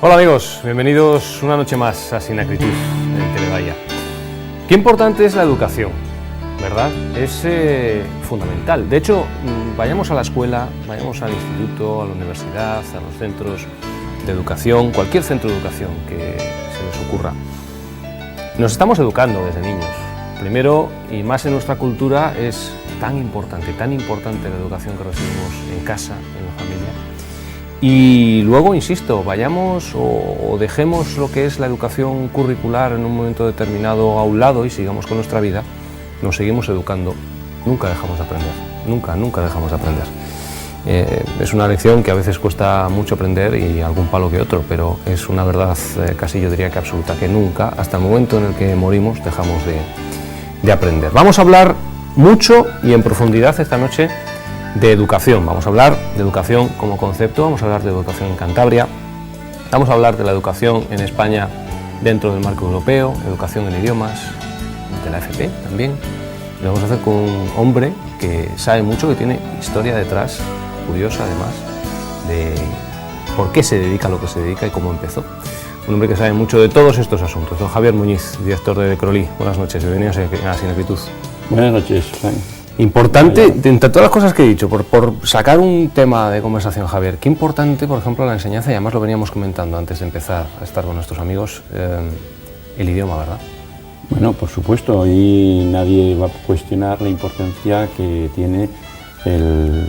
Hola amigos, bienvenidos una noche más a Sin Acritud en Televaya. Qué importante es la educación, ¿verdad? Es fundamental. De hecho, vayamos a la escuela, vayamos al instituto, a la universidad, a los centros de educación, cualquier centro de educación que se nos ocurra. Nos estamos educando desde niños. Primero, y más en nuestra cultura, es tan importante la educación que recibimos en casa, en la familia. Y luego, insisto, vayamos o dejemos lo que es la educación curricular en un momento determinado a un lado y sigamos con nuestra vida, nos seguimos educando. Nunca dejamos de aprender, nunca dejamos de aprender. Es una lección que a veces cuesta mucho aprender y algún palo que otro, pero es una verdad casi yo diría que absoluta, que nunca, hasta el momento en el que morimos, dejamos de aprender. Vamos a hablar mucho y en profundidad esta noche de educación. Vamos a hablar de educación como concepto, vamos a hablar de educación en Cantabria, vamos a hablar de la educación en España dentro del marco europeo, educación en idiomas, de la FP también. Lo vamos a hacer con un hombre que sabe mucho, que tiene historia detrás, curiosa además, de por qué se dedica a lo que se dedica y cómo empezó. Un hombre que sabe mucho de todos estos asuntos. Don Javier Muñiz, director de Crolí. Buenas noches, bienvenidos a Sin Acritud. Buenas noches, Frank. Importante, entre todas las cosas que he dicho, por sacar un tema de conversación, Javier, qué importante, por ejemplo, la enseñanza, y además lo veníamos comentando antes de empezar a estar con nuestros amigos, el idioma, ¿verdad? Bueno, por supuesto, y nadie va a cuestionar la importancia que tiene el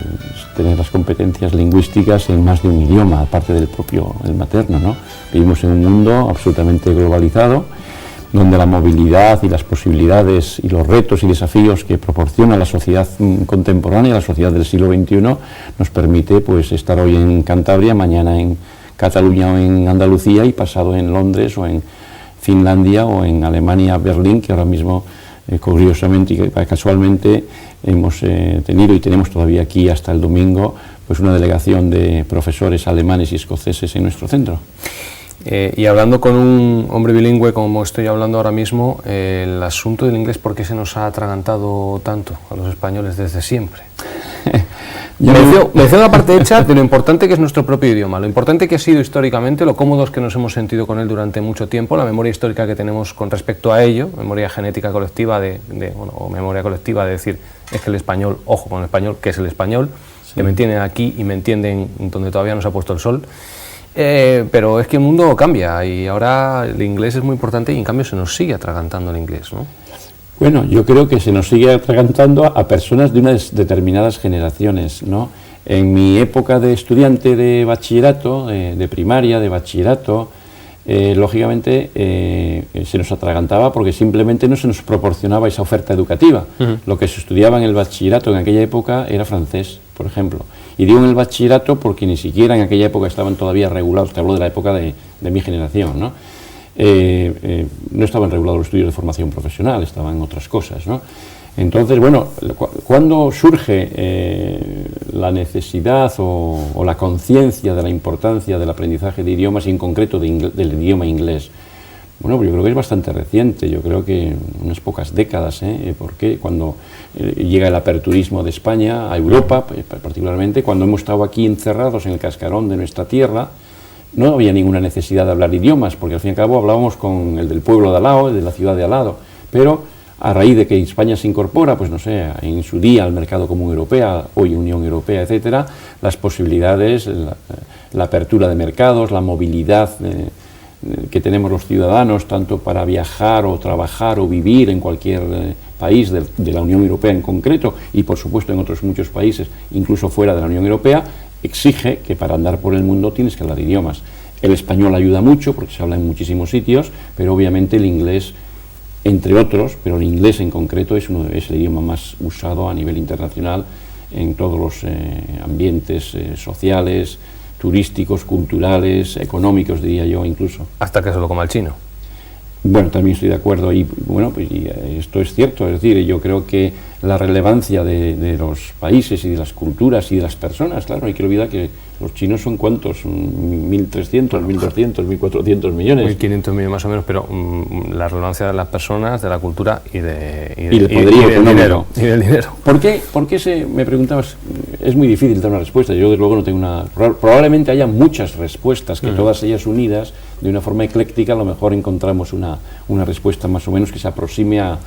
tener las competencias lingüísticas en más de un idioma, aparte del propio, el materno, ¿no? Vivimos en un mundo absolutamente globalizado, donde la movilidad y las posibilidades y los retos y desafíos que proporciona la sociedad contemporánea, la sociedad del siglo XXI, nos permite pues estar hoy en Cantabria, mañana en Cataluña o en Andalucía y pasado en Londres o en Finlandia o en Alemania, Berlín, que ahora mismo curiosamente y casualmente hemos tenido y tenemos todavía aquí hasta el domingo pues una delegación de profesores alemanes y escoceses en nuestro centro. Y hablando con un hombre bilingüe como estoy hablando ahora mismo, el asunto del inglés, ¿por qué se nos ha atragantado tanto a los españoles desde siempre? Menciono la parte hecha de lo importante que es nuestro propio idioma, lo importante que ha sido históricamente, lo cómodos que nos hemos sentido con él durante mucho tiempo, la memoria histórica que tenemos con respecto a ello, memoria genética colectiva o memoria colectiva de decir, es que el español, ojo con el español, que es el español, sí, que me entienden aquí y me entienden donde todavía no se ha puesto el sol. Pero es que el mundo cambia y ahora el inglés es muy importante y en cambio se nos sigue atragantando el inglés, ¿no? Bueno, yo creo que se nos sigue atragantando a personas de unas determinadas generaciones, ¿no? En mi época de estudiante de bachillerato, de primaria, de bachillerato, lógicamente se nos atragantaba porque simplemente no se nos proporcionaba esa oferta educativa. Lo que se estudiaba en el bachillerato en aquella época era francés, por ejemplo. Y digo en el bachillerato porque ni siquiera en aquella época estaban todavía regulados, te hablo de la época de mi generación, ¿no? No estaban regulados los estudios de formación profesional, estaban otras cosas, ¿no? Entonces, bueno, cuando surge la necesidad o la conciencia de la importancia del aprendizaje de idiomas y en concreto del idioma inglés, bueno, yo creo que es bastante reciente, yo creo que unas pocas décadas, porque cuando llega el aperturismo de España a Europa, particularmente cuando hemos estado aquí encerrados en el cascarón de nuestra tierra, no había ninguna necesidad de hablar idiomas, porque al fin y al cabo hablábamos con el del pueblo de al lado, el de la ciudad de al lado, pero a raíz de que España se incorpora, pues no sé, en su día al mercado común europeo, hoy Unión Europea, etcétera, las posibilidades, la apertura de mercados, la movilidad que tenemos los ciudadanos, tanto para viajar o trabajar o vivir en cualquier país de la Unión Europea en concreto, y por supuesto en otros muchos países, incluso fuera de la Unión Europea, exige que para andar por el mundo tienes que hablar idiomas. El español ayuda mucho porque se habla en muchísimos sitios, pero obviamente el inglés, entre otros, pero el inglés en concreto es el idioma más usado a nivel internacional en todos los ambientes sociales, turísticos, culturales, económicos, diría yo incluso. Hasta que se lo coma el chino. Bueno, también estoy de acuerdo y bueno, pues esto es cierto, es decir, yo creo que la relevancia de los países y de las culturas y de las personas. Claro, hay que olvidar que los chinos son ¿cuántos? 1.300, 1.200, 1.400 millones. 1.500 millones más o menos, pero la relevancia de las personas, de la cultura y del poderío económico. Y del dinero. ¿Por qué me preguntabas? Es muy difícil dar una respuesta. Yo, desde luego, no tengo una... Probablemente haya muchas respuestas, que todas ellas unidas, de una forma ecléctica, a lo mejor encontramos una respuesta más o menos que se aproxime a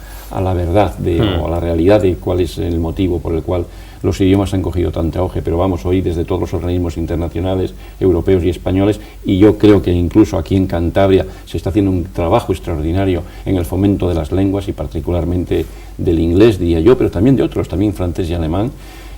la verdad o a la realidad de cuál es el motivo por el cual los idiomas han cogido tanto auge. Pero vamos, hoy desde todos los organismos internacionales, europeos y españoles, y yo creo que incluso aquí en Cantabria se está haciendo un trabajo extraordinario en el fomento de las lenguas y particularmente del inglés, diría yo, pero también de otros, también francés y alemán.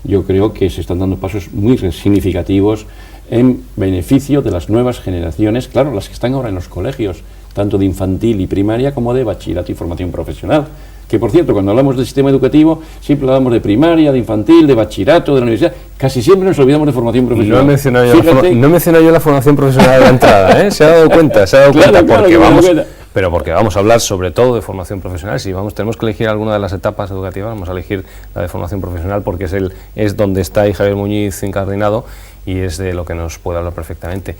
Yo creo que se están dando pasos muy significativos en beneficio de las nuevas generaciones, claro, las que están ahora en los colegios, tanto de infantil y primaria como de bachillerato y formación profesional. Que, por cierto, cuando hablamos del sistema educativo, siempre hablamos de primaria, de infantil, de bachillerato, de la universidad. Casi siempre nos olvidamos de formación profesional. No he mencionado yo la formación profesional de la entrada, ¿eh? Se ha dado cuenta, porque vamos a hablar sobre todo de formación profesional. Si tenemos que elegir alguna de las etapas educativas, vamos a elegir la de formación profesional, porque es donde está ahí Javier Muñiz incardinado y es de lo que nos puede hablar perfectamente.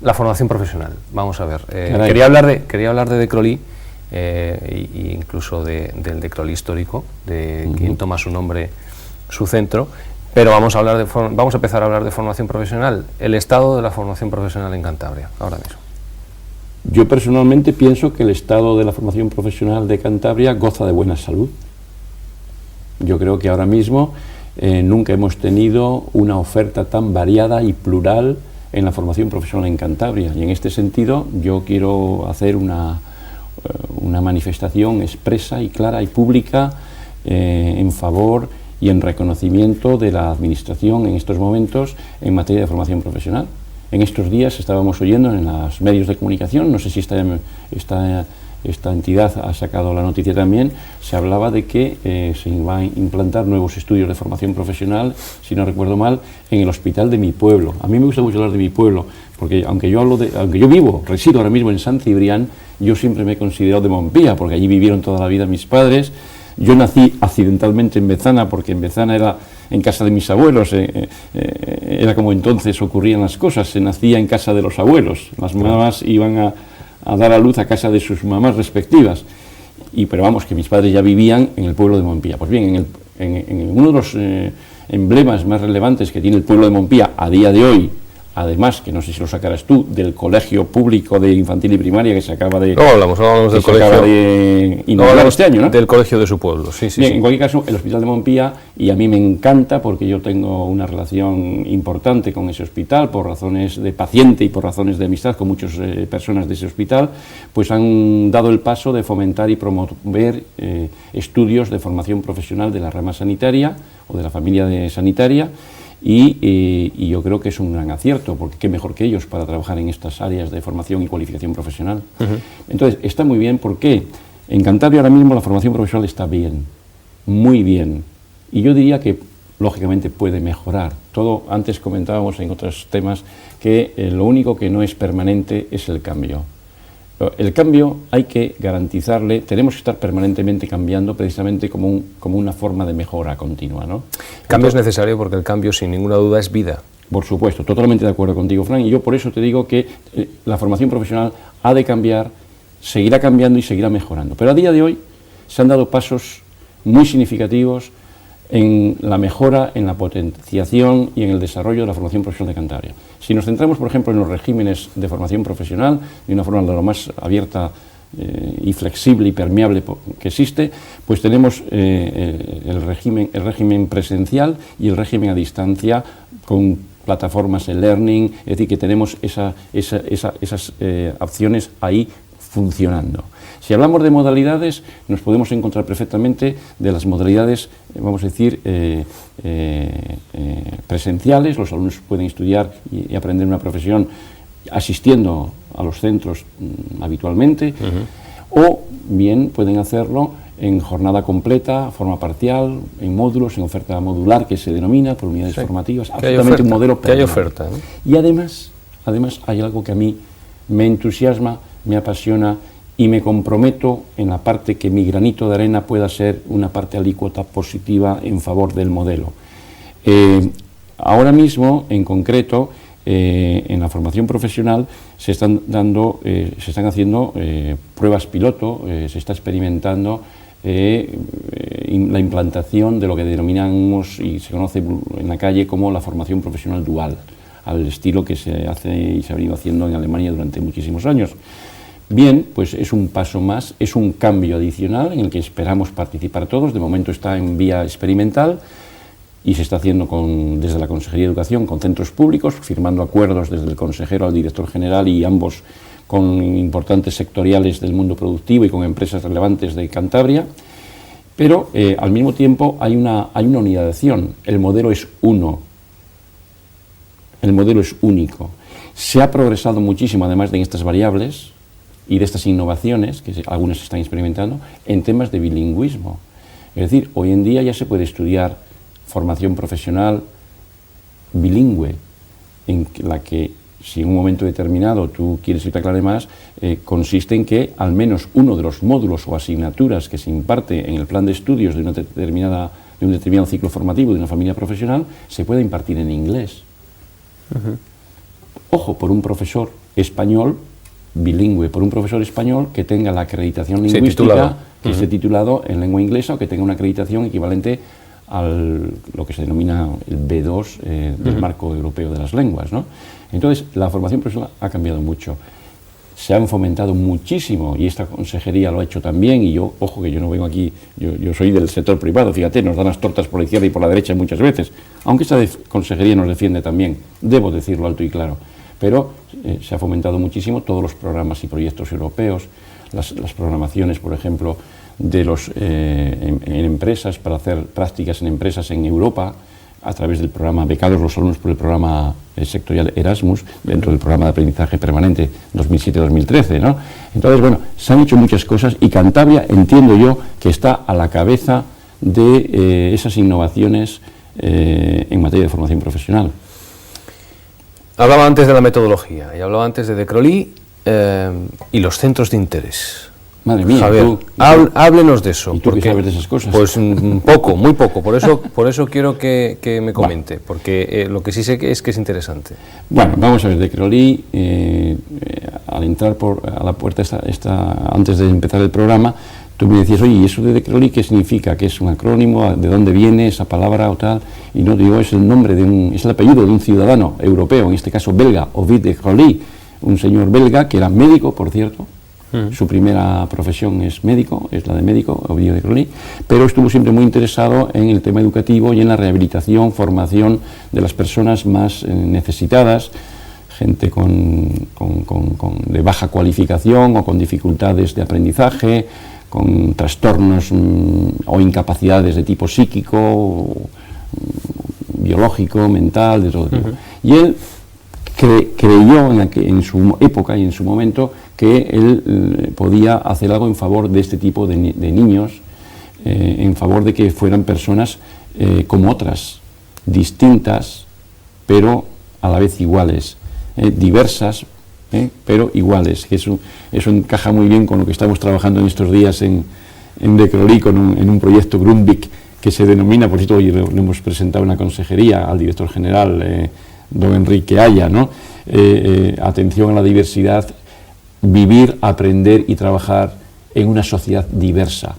La formación profesional, vamos a ver. Quería hablar de Decrolí, incluso del Decrolí histórico, de quien toma su nombre, su centro, pero vamos a empezar a hablar de formación profesional, el estado de la formación profesional en Cantabria, ahora mismo. Yo personalmente pienso que el estado de la formación profesional de Cantabria goza de buena salud. Yo creo que ahora mismo nunca hemos tenido una oferta tan variada y plural en la formación profesional en Cantabria, y en este sentido yo quiero hacer una manifestación expresa y clara y pública en favor y en reconocimiento de la Administración en estos momentos en materia de formación profesional. En estos días estábamos oyendo en los medios de comunicación, no sé si esta entidad ha sacado la noticia también, se hablaba de que se iba a implantar nuevos estudios de formación profesional, si no recuerdo mal, en el hospital de mi pueblo. A mí me gusta mucho hablar de mi pueblo, porque aunque yo resido ahora mismo en Sant Cibrián, yo siempre me he considerado de Montpía, porque allí vivieron toda la vida mis padres. Yo nací accidentalmente en Bezana, porque en Bezana era en casa de mis abuelos, era como entonces ocurrían las cosas, se nacía en casa de los abuelos, las mamás iban a dar a luz a casa de sus mamás respectivas, pero vamos, que mis padres ya vivían en el pueblo de Montpía. Pues bien, en uno de los emblemas más relevantes que tiene el pueblo de Montpía a día de hoy, además, que no sé si lo sacarás tú, del colegio público de infantil y primaria que se acaba de... No hablamos del colegio. Se acaba de inaugurar este año, ¿no? Del colegio de su pueblo, sí. Bien, en cualquier caso, el hospital de Montpía, y a mí me encanta porque yo tengo una relación importante con ese hospital, por razones de paciente y por razones de amistad con muchas personas de ese hospital, pues han dado el paso de fomentar y promover estudios de formación profesional de la rama sanitaria o de la familia sanitaria. Y yo creo que es un gran acierto, porque qué mejor que ellos para trabajar en estas áreas de formación y cualificación profesional. Entonces, está muy bien porque en Cantabria ahora mismo la formación profesional está bien, muy bien, y yo diría que lógicamente puede mejorar. Antes comentábamos en otros temas que lo único que no es permanente es el cambio. El cambio hay que garantizarle, tenemos que estar permanentemente cambiando precisamente como una forma de mejora continua, ¿no? El cambio es necesario porque el cambio, sin ninguna duda, es vida. Por supuesto, totalmente de acuerdo contigo, Fran, y yo por eso te digo que la formación profesional ha de cambiar, seguirá cambiando y seguirá mejorando. Pero a día de hoy se han dado pasos muy significativos en la mejora, en la potenciación y en el desarrollo de la formación profesional de Cantabria. Si nos centramos, por ejemplo, en los regímenes de formación profesional, de una forma de lo más abierta y flexible y permeable que existe, pues tenemos el régimen presencial y el régimen a distancia con plataformas de learning, es decir, que tenemos esas opciones ahí funcionando. Si hablamos de modalidades, nos podemos encontrar perfectamente de las modalidades, vamos a decir, presenciales. Los alumnos pueden estudiar y aprender una profesión asistiendo a los centros habitualmente, o bien pueden hacerlo en jornada completa, forma parcial, en módulos, en oferta modular, que se denomina, por unidades formativas, absolutamente un modelo que hay oferta, ¿no? Y además hay algo que a mí me entusiasma, me apasiona y me comprometo en la parte que mi granito de arena pueda ser una parte alícuota positiva en favor del modelo. Ahora mismo, en concreto, en la formación profesional se están haciendo pruebas piloto, se está experimentando la implantación de lo que denominamos y se conoce en la calle como la formación profesional dual, al estilo que se hace y se ha venido haciendo en Alemania durante muchísimos años. Bien, pues es un paso más, es un cambio adicional en el que esperamos participar todos. De momento está en vía experimental y se está haciendo desde la Consejería de Educación con centros públicos, firmando acuerdos desde el consejero al director general y ambos con importantes sectoriales del mundo productivo y con empresas relevantes de Cantabria, pero al mismo tiempo hay una unidad de acción. El modelo es uno, el modelo es único. Se ha progresado muchísimo, además de estas variables y de estas innovaciones, que algunas se están experimentando, en temas de bilingüismo. Es decir, hoy en día ya se puede estudiar formación profesional bilingüe, en la que, si en un momento determinado tú quieres irte a aclarar más, consiste en que al menos uno de los módulos o asignaturas que se imparte en el plan de estudios de un determinado ciclo formativo de una familia profesional se pueda impartir en inglés. Ojo, por un profesor español bilingüe, por un profesor español que tenga la acreditación lingüística, que esté titulado en lengua inglesa o que tenga una acreditación equivalente a lo que se denomina el B2 del marco europeo de las lenguas, ¿no? Entonces, la formación profesional ha cambiado mucho. Se han fomentado muchísimo, y esta consejería lo ha hecho también, y yo, ojo, que yo no vengo aquí, yo soy del sector privado, fíjate, nos dan las tortas por la izquierda y por la derecha muchas veces, aunque esta consejería nos defiende también, debo decirlo alto y claro, pero se ha fomentado muchísimo todos los programas y proyectos europeos, las programaciones, por ejemplo, de en empresas, para hacer prácticas en empresas en Europa, a través del programa becados los alumnos por el programa sectorial Erasmus, dentro del programa de aprendizaje permanente 2007-2013, ¿no? Entonces, bueno, se han hecho muchas cosas y Cantabria, entiendo yo, que está a la cabeza de esas innovaciones en materia de formación profesional. Hablaba antes de la metodología y hablaba antes de Decroly y los centros de interés. Madre mía, Javier, háblenos de eso. ¿Y tú qué sabes de esas cosas? Pues poco, muy poco, por eso quiero que me comente, porque lo que sí sé es que es interesante. Bueno, vamos a ver, Decroly, al entrar a la puerta antes de empezar el programa, tú me decías, oye, ¿y eso de Decroly qué significa? ¿Qué es un acrónimo? ¿De dónde viene esa palabra o tal? Y no digo, es el nombre es el apellido de un ciudadano europeo, en este caso belga, Ovid Decroly, un señor belga que era médico, por cierto. Su primera profesión es médico, es la de médico, Ovidio Decroly, pero estuvo siempre muy interesado en el tema educativo y en la rehabilitación, formación de las personas más necesitadas, gente de baja cualificación o con dificultades de aprendizaje, con trastornos o incapacidades de tipo psíquico, biológico, mental, de todo tipo. Y él creyó en su época y en su momento que él podía hacer algo en favor de este tipo de niños, en favor de que fueran personas como otras, distintas, pero a la vez iguales, diversas, pero iguales, que eso encaja muy bien con lo que estamos trabajando en estos días en Decroly, en un proyecto Grundvik que se denomina, por cierto, hoy le hemos presentado una consejería al director general, don Enrique Aya, ¿no? Atención a la diversidad, vivir, aprender y trabajar en una sociedad diversa.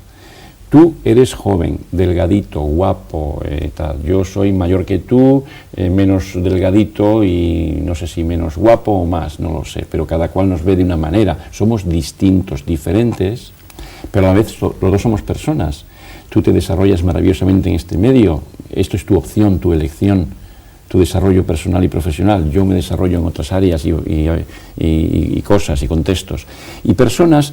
Tú eres joven, delgadito, guapo, tal. Yo soy mayor que tú, menos delgadito y no sé si menos guapo o más, no lo sé, pero cada cual nos ve de una manera. Somos distintos, diferentes, pero a la vez los dos somos personas. Tú te desarrollas maravillosamente en este medio, esto es tu opción, tu elección, tu desarrollo personal y profesional. Yo me desarrollo en otras áreas y cosas y contextos. Y personas,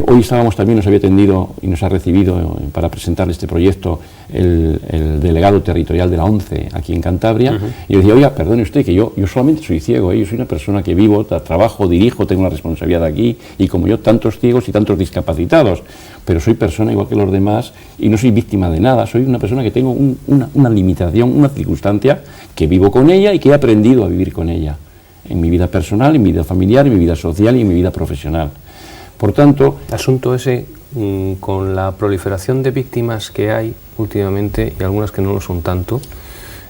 hoy también nos había atendido y nos ha recibido para presentar este proyecto el delegado territorial de la ONCE aquí en Cantabria, y yo decía, oiga, perdone usted, que yo solamente soy ciego, yo soy una persona que vivo, trabajo, dirijo, tengo una responsabilidad aquí, y como yo, tantos ciegos y tantos discapacitados, pero soy persona igual que los demás y no soy víctima de nada, soy una persona que tengo una limitación, una circunstancia, que vivo con ella y que he aprendido a vivir con ella, en mi vida personal, en mi vida familiar, en mi vida social y en mi vida profesional. Por tanto... Asunto ese, con la proliferación de víctimas que hay últimamente, y algunas que no lo son tanto,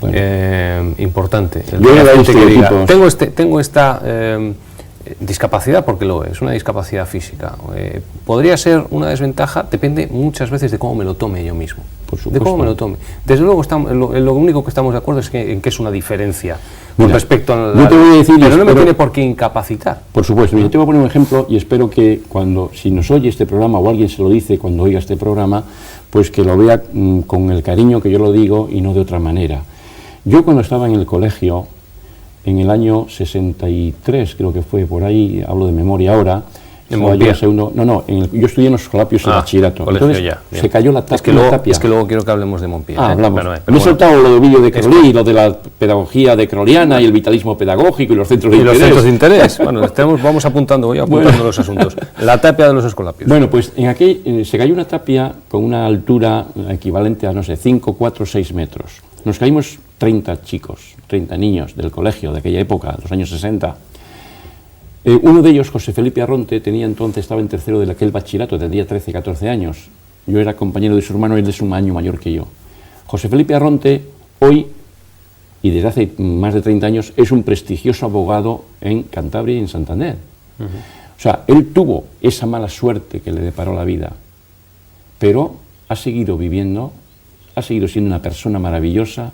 bueno, importante. Yo la gente que diga, tengo esta discapacidad, porque lo es una discapacidad física. Podría ser una desventaja, depende muchas veces de cómo me lo tome yo mismo. Por supuesto. De cómo me lo tome. Desde luego, lo único que estamos de acuerdo es en que es una diferencia con respecto a la... Yo te voy a decir, pero no me tiene por qué incapacitar. Por supuesto. Yo te voy a poner un ejemplo y espero que si nos oye este programa o alguien se lo dice cuando oiga este programa, pues que lo vea con el cariño que yo lo digo y no de otra manera. Yo cuando estaba en el colegio, en el año 63, creo que fue, por ahí, hablo de memoria ahora, yo estudié en los Escolapios en bachillerato. Entonces se cayó la tapia. Es que luego quiero que hablemos de Montpied. Hablamos. Me he soltado lo de Ovidio de Crolí, lo de la pedagogía de croliana y el vitalismo pedagógico y los centros de interés. Y los centros de interés. Bueno, vamos apuntando los asuntos. La tapia de los Escolapios. Bueno, pues en aquel se cayó una tapia con una altura equivalente a, 5, 4, 6 metros. Nos caímos 30 chicos, 30 niños del colegio de aquella época, de los años 60. Uno de ellos, José Felipe Arronte, estaba en tercero de aquel bachillerato, tendría 13, 14 años. Yo era compañero de su hermano, él es un año mayor que yo. José Felipe Arronte, hoy, y desde hace más de 30 años, es un prestigioso abogado en Cantabria y en Santander. O sea, él tuvo esa mala suerte que le deparó la vida, pero ha seguido viviendo, ha seguido siendo una persona maravillosa,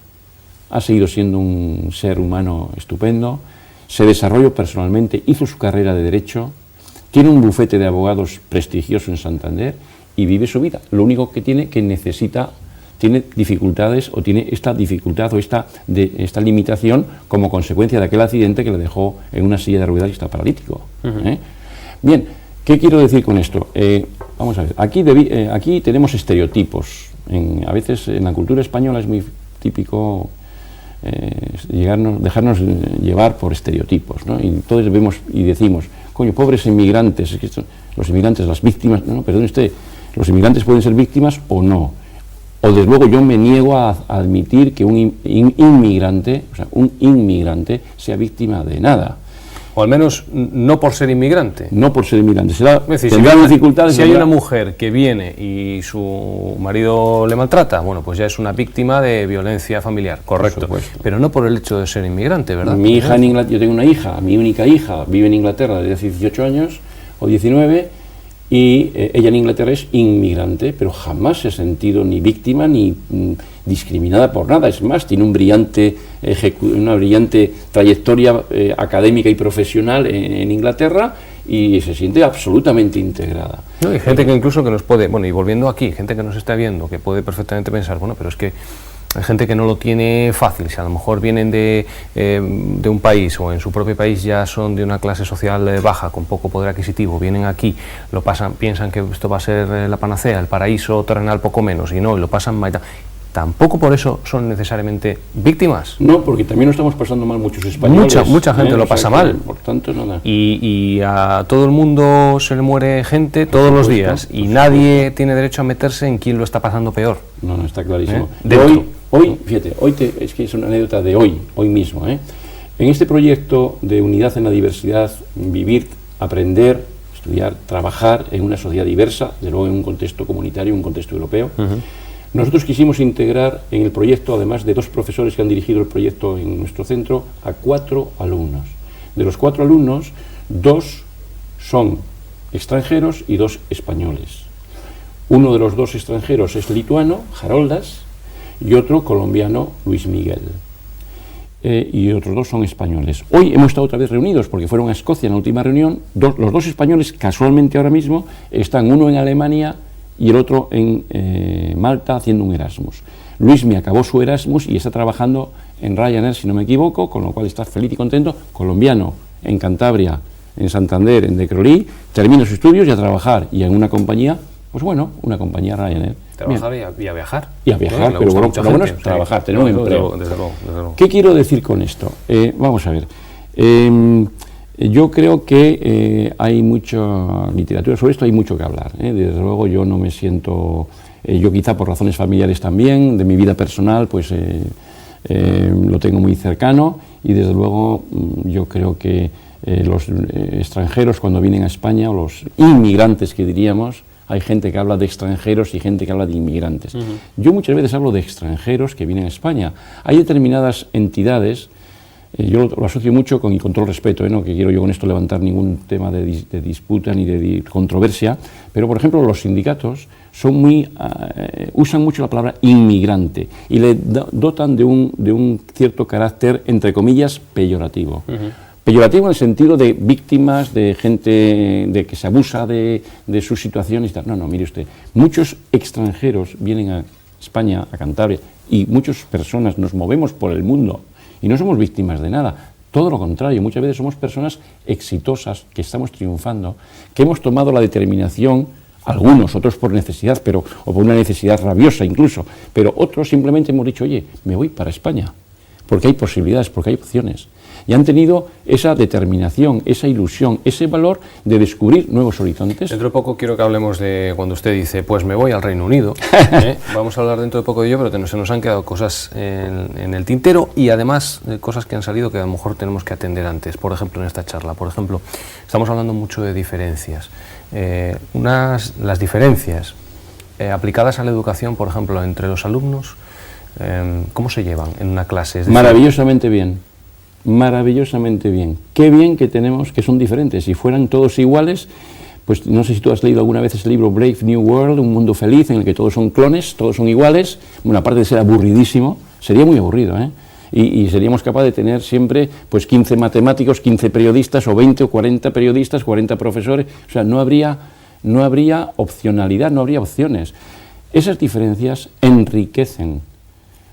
ha seguido siendo un ser humano estupendo, se desarrolló personalmente, hizo su carrera de Derecho, tiene un bufete de abogados prestigioso en Santander y vive su vida. Lo único que tiene tiene dificultades o tiene esta dificultad o esta limitación como consecuencia de aquel accidente que le dejó en una silla de ruedas y está paralítico. Bien, ¿qué quiero decir con esto? Vamos a ver, aquí tenemos estereotipos. A veces en la cultura española es muy típico dejarnos llevar por estereotipos, ¿no? Y entonces vemos y decimos, coño, pobres inmigrantes, es que los inmigrantes, las víctimas, no, perdone usted, los inmigrantes pueden ser víctimas o no. O desde luego yo me niego a admitir que un inmigrante sea víctima de nada. O al menos no por ser inmigrante. No por ser inmigrante. Dificultades. Si hay una mujer que viene y su marido le maltrata, bueno, pues ya es una víctima de violencia familiar, correcto. Pero no por el hecho de ser inmigrante, ¿verdad? Mi hija en Inglaterra, yo tengo una hija, mi única hija, vive en Inglaterra desde hace 18 años o 19, y ella en Inglaterra es inmigrante, pero jamás se ha sentido ni víctima ni discriminada por nada. Es más, tiene una brillante trayectoria académica y profesional en Inglaterra y se siente absolutamente integrada. No, hay gente que incluso que nos puede, bueno, y volviendo aquí, gente que nos está viendo, que puede perfectamente pensar, bueno, pero es que hay gente que no lo tiene fácil, si a lo mejor vienen de un país o en su propio país ya son de una clase social baja, con poco poder adquisitivo, vienen aquí, lo pasan, piensan que esto va a ser la panacea, el paraíso terrenal poco menos, y no, y lo pasan mal. Tampoco por eso son necesariamente víctimas. No, porque también lo estamos pasando mal muchos españoles. Mucha gente lo pasa mal. Por tanto, nada. Y a todo el mundo se le muere gente todos los días y nadie tiene derecho a meterse en quién lo está pasando peor. No, está clarísimo. Hoy, fíjate, es que es una anécdota de hoy mismo. En este proyecto de unidad en la diversidad, vivir, aprender, estudiar, trabajar en una sociedad diversa, de luego en un contexto comunitario, un contexto europeo, nosotros quisimos integrar en el proyecto, además de 2 profesores que han dirigido el proyecto en nuestro centro, a 4 alumnos. De los 4 alumnos, 2 son extranjeros y 2 españoles. Uno de los 2 extranjeros es lituano, Haroldas, y otro colombiano, Luis Miguel. Y otros 2 son españoles. Hoy hemos estado otra vez reunidos porque fueron a Escocia en la última reunión. Los 2 españoles, casualmente ahora mismo, están uno en Alemania y el otro en Malta haciendo un Erasmus. Luismi acabó su Erasmus y está trabajando en Ryanair, si no me equivoco, con lo cual está feliz y contento. Colombiano, en Cantabria, en Santander, en Decrolí, termina sus estudios y a trabajar, y en una compañía, pues bueno, una compañía Ryanair. Trabajar y a viajar. Y a viajar, pero bueno es trabajar, tener un empleo. Desde luego. ¿Qué quiero decir con esto? Vamos a ver. Yo creo que hay mucha literatura sobre esto, hay mucho que hablar. Desde luego yo no me siento, yo quizá por razones familiares también, de mi vida personal, pues lo tengo muy cercano y desde luego yo creo que los extranjeros cuando vienen a España, o los inmigrantes que diríamos, hay gente que habla de extranjeros y gente que habla de inmigrantes. Yo muchas veces hablo de extranjeros que vienen a España. Hay determinadas entidades, yo lo asocio mucho y con todo el respeto, no que quiero yo con esto levantar ningún tema de disputa ni de controversia, pero por ejemplo los sindicatos son usan mucho la palabra inmigrante y le dotan de un cierto carácter, entre comillas, peyorativo. Peyorativo en el sentido de víctimas, de gente de que se abusa de su situación y tal. No, mire usted, muchos extranjeros vienen a España, a Cantabria, y muchas personas nos movemos por el mundo y no somos víctimas de nada. Todo lo contrario, muchas veces somos personas exitosas, que estamos triunfando, que hemos tomado la determinación, algunos, otros por necesidad, o por una necesidad rabiosa incluso, pero otros simplemente hemos dicho, oye, me voy para España, porque hay posibilidades, porque hay opciones. Y han tenido esa determinación, esa ilusión, ese valor de descubrir nuevos horizontes. Dentro de poco quiero que hablemos de cuando usted dice, pues me voy al Reino Unido. Vamos a hablar dentro de poco de ello, pero se nos han quedado cosas en el tintero y además cosas que han salido que a lo mejor tenemos que atender antes. Por ejemplo, en esta charla, estamos hablando mucho de diferencias. Las diferencias aplicadas a la educación, por ejemplo, entre los alumnos, ¿cómo se llevan en una clase? Es decir, maravillosamente bien. Maravillosamente bien. Qué bien que tenemos que son diferentes. Si fueran todos iguales, pues no sé si tú has leído alguna vez ese libro Brave New World, Un mundo feliz, en el que todos son clones, todos son iguales. Bueno, aparte de ser aburridísimo, sería muy aburrido, ¿eh? Y seríamos capaces de tener siempre pues 15 matemáticos, 15 periodistas, o 20 o 40 periodistas, 40 profesores. O sea, no habría opcionalidad, no habría opciones. Esas diferencias enriquecen.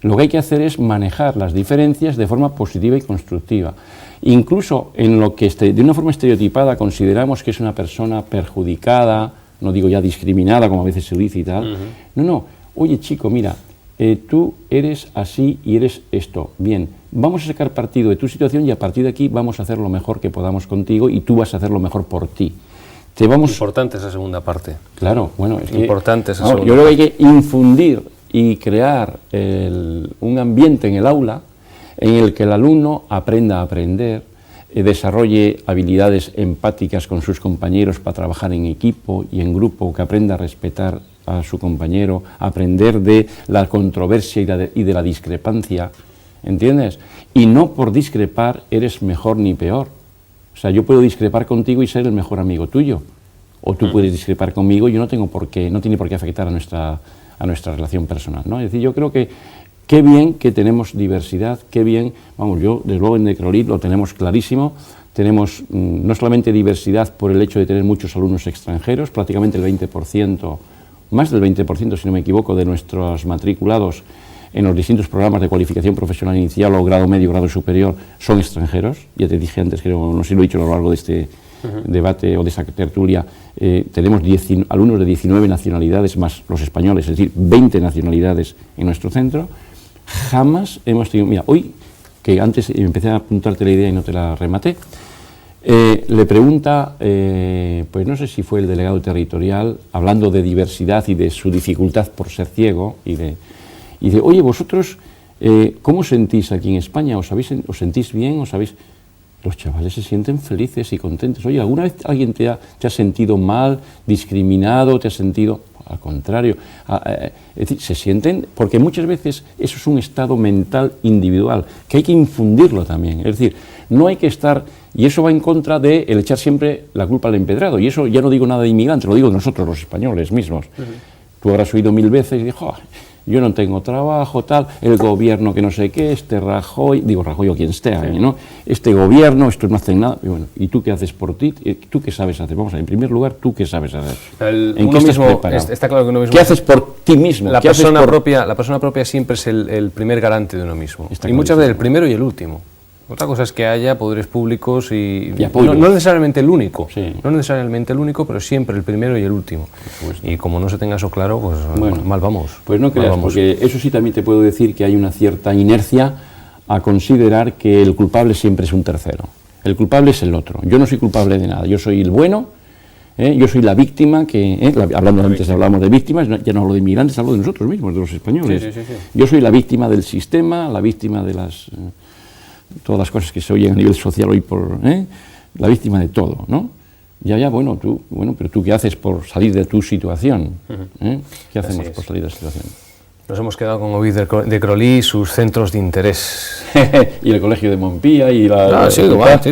Lo que hay que hacer es manejar las diferencias de forma positiva y constructiva. Incluso en lo que de una forma estereotipada consideramos que es una persona perjudicada, no digo ya discriminada, como a veces se dice y tal. No, oye chico, mira, tú eres así y eres esto. Bien, vamos a sacar partido de tu situación y a partir de aquí vamos a hacer lo mejor que podamos contigo y tú vas a hacer lo mejor por ti. Importante esa segunda parte. Claro, bueno, es importante esa segunda yo creo que hay que infundir y crear un ambiente en el aula en el que el alumno aprenda a aprender, desarrolle habilidades empáticas con sus compañeros para trabajar en equipo y en grupo, que aprenda a respetar a su compañero, aprender de la controversia y de la discrepancia, ¿entiendes? Y no por discrepar eres mejor ni peor. O sea, yo puedo discrepar contigo y ser el mejor amigo tuyo, o tú puedes discrepar conmigo y yo no tiene por qué afectar a nuestra relación personal, ¿no? Es decir, yo creo que qué bien que tenemos diversidad, qué bien, yo desde luego en Necrolib lo tenemos clarísimo, tenemos no solamente diversidad por el hecho de tener muchos alumnos extranjeros, prácticamente el 20%, más del 20%, si no me equivoco, de nuestros matriculados en los distintos programas de cualificación profesional inicial o grado medio, grado superior, son extranjeros. Ya te dije antes, creo, no sé si lo he dicho a lo largo de este debate o de esta tertulia, tenemos alumnos de 19 nacionalidades más los españoles, es decir, 20 nacionalidades en nuestro centro. Jamás hemos tenido, mira, hoy, que antes empecé a apuntarte la idea y no te la rematé, le pregunta, pues no sé si fue el delegado territorial, hablando de diversidad y de su dificultad por ser ciego, y dice, oye, vosotros, ¿cómo sentís aquí en España? ¿Os sentís bien? ¿Os sabéis? Los chavales se sienten felices y contentos. Oye, ¿alguna vez alguien te ha sentido mal, discriminado, te ha sentido...? Al contrario, es decir, se sienten, porque muchas veces eso es un estado mental individual, que hay que infundirlo también. Es decir, no hay que estar, y eso va en contra de el echar siempre la culpa al empedrado, y eso ya no digo nada de inmigrantes, lo digo nosotros los españoles mismos. Tú habrás oído 1000 veces y dijo, yo no tengo trabajo, tal, el gobierno que no sé qué, Rajoy, digo Rajoy o quien esté ahí, ¿no? Este gobierno, estos no hacen nada, y bueno, ¿y tú qué haces por ti? ¿Tú qué sabes hacer? Vamos a ver, en primer lugar, ¿tú qué sabes hacer? ¿En qué estás preparado? Está claro que uno mismo... ¿Qué haces por ti mismo? La persona propia siempre es el primer garante de uno mismo. Y muchas veces el primero y el último. Otra cosa es que haya poderes públicos y no necesariamente el único, no necesariamente el único, pero siempre el primero y el último. Y como no se tenga eso claro, pues bueno, mal vamos. Pues no creas, porque eso sí también te puedo decir que hay una cierta inercia a considerar que el culpable siempre es un tercero. El culpable es el otro. Yo no soy culpable de nada, yo soy el bueno, yo soy la víctima, hablamos de víctimas, ya no hablo de inmigrantes, hablo de nosotros mismos, de los españoles. Sí. Yo soy la víctima del sistema, la víctima de todas las cosas que se oyen a nivel social hoy por la víctima de todo, ¿no? Bueno, pero tú ¿qué haces por salir de tu situación? ¿Qué hacemos por salir de la situación? Nos hemos quedado con Ovid de Crolí y sus centros de interés. Y el colegio de Montpía y la... Sí,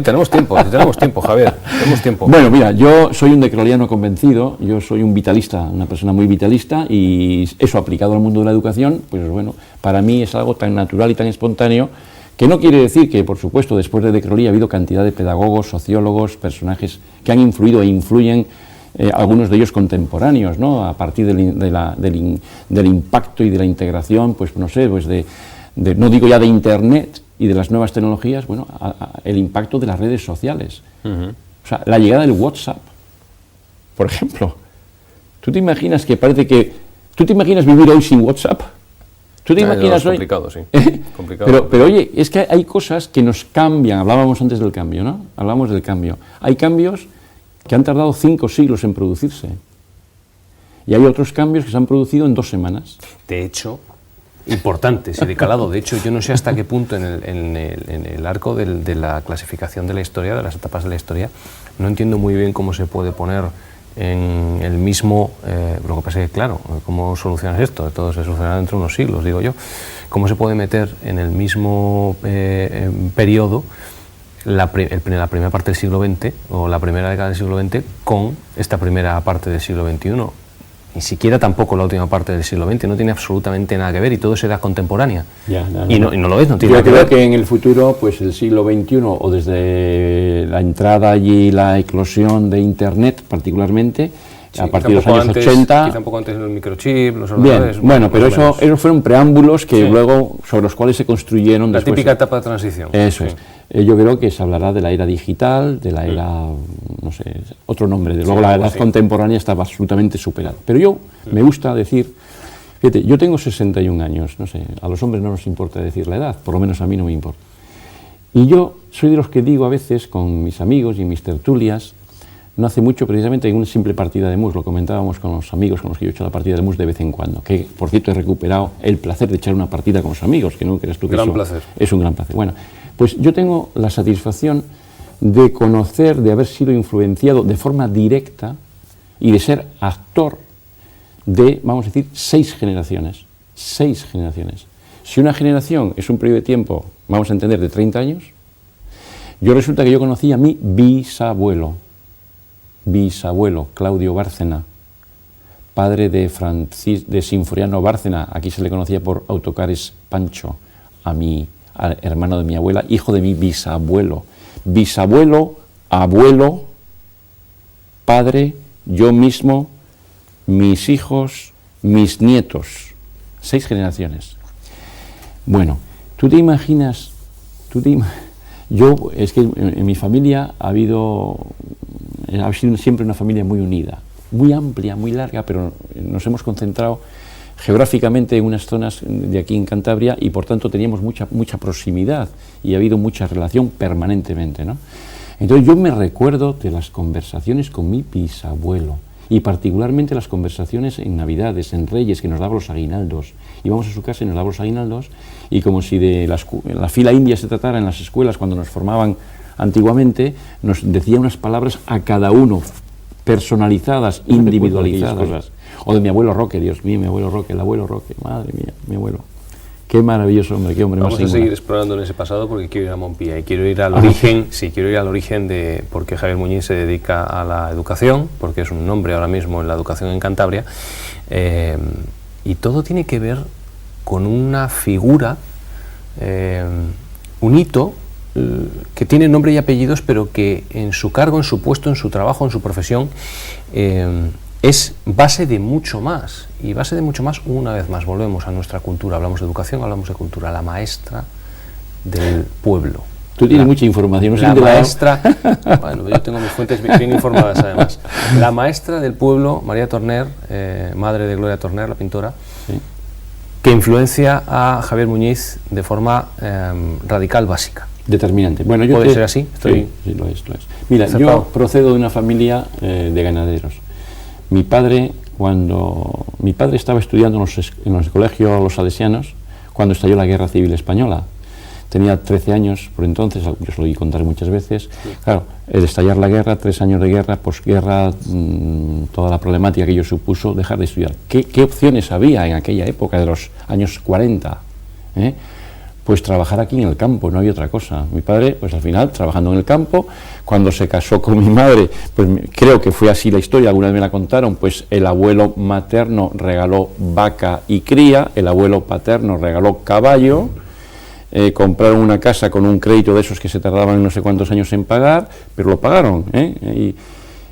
tenemos tiempo, Javier, tenemos tiempo. Bueno, mira, yo soy un decroliano convencido, yo soy un vitalista, una persona muy vitalista, y eso aplicado al mundo de la educación, pues bueno, para mí es algo tan natural y tan espontáneo, que no quiere decir que, por supuesto, después de Crolí ha habido cantidad de pedagogos, sociólogos, personajes que han influido e influyen, algunos de ellos contemporáneos, ¿no? A partir del impacto y de la integración, pues no sé, pues no digo ya de Internet y de las nuevas tecnologías, bueno, el impacto de las redes sociales. O sea, la llegada del WhatsApp, por ejemplo. ¿Tú te imaginas ¿tú te imaginas vivir hoy sin WhatsApp? ¿Tú te imaginas hoy? Complicado, sí. Complicado. Pero oye, es que hay cosas que nos cambian. Hablábamos antes del cambio, ¿no? Hablamos del cambio. Hay cambios que han tardado 5 siglos en producirse. Y hay otros cambios que se han producido en 2 semanas. De hecho, importantes y de calado. De hecho, yo no sé hasta qué punto en el arco de la clasificación de la historia, de las etapas de la historia, no entiendo muy bien cómo se puede poner en el mismo... lo que pasa es que, claro, ¿cómo solucionas esto? Todo se solucionará dentro de unos siglos, digo yo. ¿Cómo se puede meter en el mismo periodo la primera parte del siglo XX o la primera década del siglo XX con esta primera parte del siglo XXI? Ni siquiera tampoco la última parte del siglo XX, no tiene absolutamente nada que ver y todo es edad contemporánea. Y no lo es, no tiene nada que ver. Yo creo que en el futuro, pues el siglo XXI o desde la entrada y la eclosión de Internet particularmente, a partir de los años 80... Quizá un poco antes del microchip, los ordenadores... Bien, bueno, pero esos fueron preámbulos que luego, sobre los cuales se construyeron después... La típica etapa de transición. Eso es. Yo creo que se hablará de la era digital, de la era, no sé, otro nombre. Luego la edad contemporánea estaba absolutamente superada. Pero yo me gusta decir, fíjate, yo tengo 61 años, no sé, a los hombres no nos importa decir la edad, por lo menos a mí no me importa. Y yo soy de los que digo a veces con mis amigos y mis tertulias, no hace mucho precisamente en una simple partida de mus, lo comentábamos con los amigos con los que yo he hecho la partida de mus de vez en cuando, que por cierto he recuperado el placer de echar una partida con los amigos, que no creas tú que gran eso placer. Es un gran placer. Bueno, pues yo tengo la satisfacción de conocer, de haber sido influenciado de forma directa y de ser actor de, vamos a decir, 6 generaciones. 6 generaciones. Si una generación es un periodo de tiempo, vamos a entender, de 30 años, yo resulta que yo conocí a mi bisabuelo, Claudio Bárcena, padre de Sinforiano Bárcena, aquí se le conocía por Autocares Pancho, al hermano de mi abuela, hijo de mi bisabuelo. Bisabuelo, abuelo, padre, yo mismo, mis hijos, mis nietos. 6 generaciones. Bueno, tú te imaginas, es que en mi familia ha sido siempre una familia muy unida, muy amplia, muy larga, pero nos hemos concentrado geográficamente en unas zonas de aquí en Cantabria y por tanto teníamos mucha proximidad y ha habido mucha relación permanentemente, ¿no? Entonces yo me recuerdo de las conversaciones con mi bisabuelo y particularmente las conversaciones en Navidades, en Reyes, que nos daba los aguinaldos. Íbamos a su casa y nos daba los aguinaldos y como si de la fila india se tratara en las escuelas cuando nos formaban antiguamente, nos decía unas palabras a cada uno, personalizadas, individualizadas. O de mi abuelo Roque, Dios mío, mi abuelo Roque, el abuelo Roque, madre mía, mi abuelo. Qué maravilloso hombre, qué hombre más singular. Vamos a seguir explorando en ese pasado porque quiero ir a Montpía y quiero ir al origen, quiero ir al origen de por qué Javier Muñiz se dedica a la educación, porque es un nombre ahora mismo en la educación en Cantabria, y todo tiene que ver con una figura, un hito, que tiene nombre y apellidos, pero que en su cargo, en su puesto, en su trabajo, en su profesión, es base de mucho más, y base de mucho más, una vez más, volvemos a nuestra cultura, hablamos de educación, hablamos de cultura, la maestra del pueblo. Tú tienes mucha información, la maestra, bueno, yo tengo mis fuentes bien informadas además, la maestra del pueblo, María Torner, madre de Gloria Torner, la pintora, sí, que influencia a Javier Muñiz de forma radical, básica. Determinante. Bueno, ¿Puede ser así? Sí, lo es. Mira, yo procedo de una familia de ganaderos. Mi padre estaba estudiando en los colegios los salesianos cuando estalló la Guerra Civil Española. tenía 13 años por entonces, yo se lo oí contar muchas veces. Claro, el estallar la guerra, 3 años de guerra, posguerra, toda la problemática que ello supuso, dejar de estudiar. ¿Qué opciones había en aquella época de los años 40? Pues trabajar aquí en el campo, no había otra cosa. Mi padre, pues al final, trabajando en el campo, cuando se casó con mi madre, pues creo que fue así la historia, alguna vez me la contaron, pues el abuelo materno regaló vaca y cría, el abuelo paterno regaló caballo, compraron una casa con un crédito de esos que se tardaban no sé cuántos años en pagar, pero lo pagaron,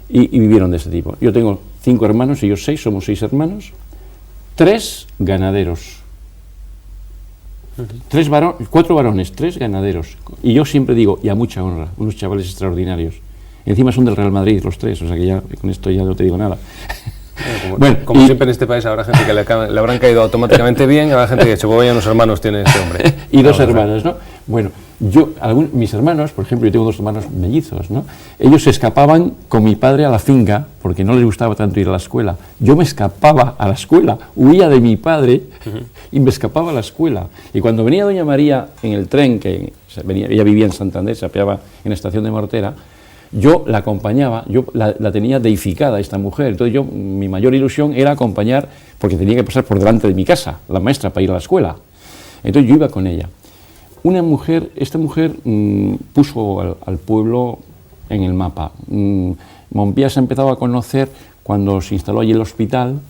y vivieron de ese tipo. Yo tengo 5 hermanos, ellos 6, somos 6 hermanos, 3 ganaderos. 4 varones, 3 ganaderos. Y yo siempre digo, y a mucha honra, unos chavales extraordinarios. Encima son del Real Madrid los 3, o sea que ya con esto ya no te digo nada. Como siempre en este país habrá gente que le habrán caído automáticamente bien, y habrá gente que ha dicho, vaya unos hermanos tiene este hombre. Y 2 hermanas, ¿no? Bueno, mis hermanos, por ejemplo, yo tengo 2 hermanos mellizos, ¿no? Ellos se escapaban con mi padre a la finca, porque no les gustaba tanto ir a la escuela. Yo me escapaba a la escuela, huía de mi padre y me escapaba a la escuela. Y cuando venía doña María en el tren, ella vivía en Santander, se apeaba en la estación de Mortera, yo la acompañaba, yo la tenía deificada esta mujer, entonces mi mayor ilusión era acompañar, porque tenía que pasar por delante de mi casa, la maestra, para ir a la escuela. Entonces yo iba con ella. Esta mujer puso al pueblo en el mapa. Montpía se ha empezado a conocer cuando se instaló allí el hospital.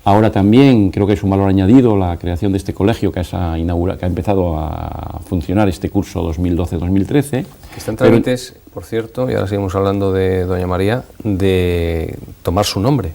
Ahora también creo que es un valor añadido la creación de este colegio que ha empezado a funcionar este curso 2012-2013. Están trámites, por cierto, y ahora seguimos hablando de doña María, de tomar su nombre.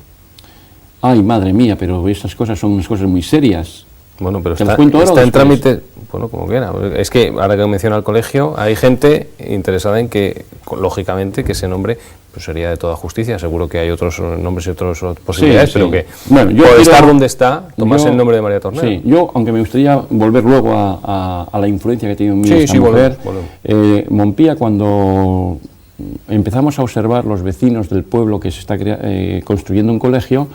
Ay, madre mía, pero esas cosas son unas cosas muy serias. Bueno, pero está en trámite, bueno, como quiera. Es que ahora que menciona el colegio, hay gente interesada en que, lógicamente, que ese nombre pues sería de toda justicia. Seguro que hay otros nombres y otras posibilidades, pero que por estar donde está, tomarse el nombre de María Torner. Sí, yo, aunque me gustaría volver luego a la influencia que ha tenido en mí esta mujer, Montpía, cuando empezamos a observar los vecinos del pueblo que se está construyendo un colegio,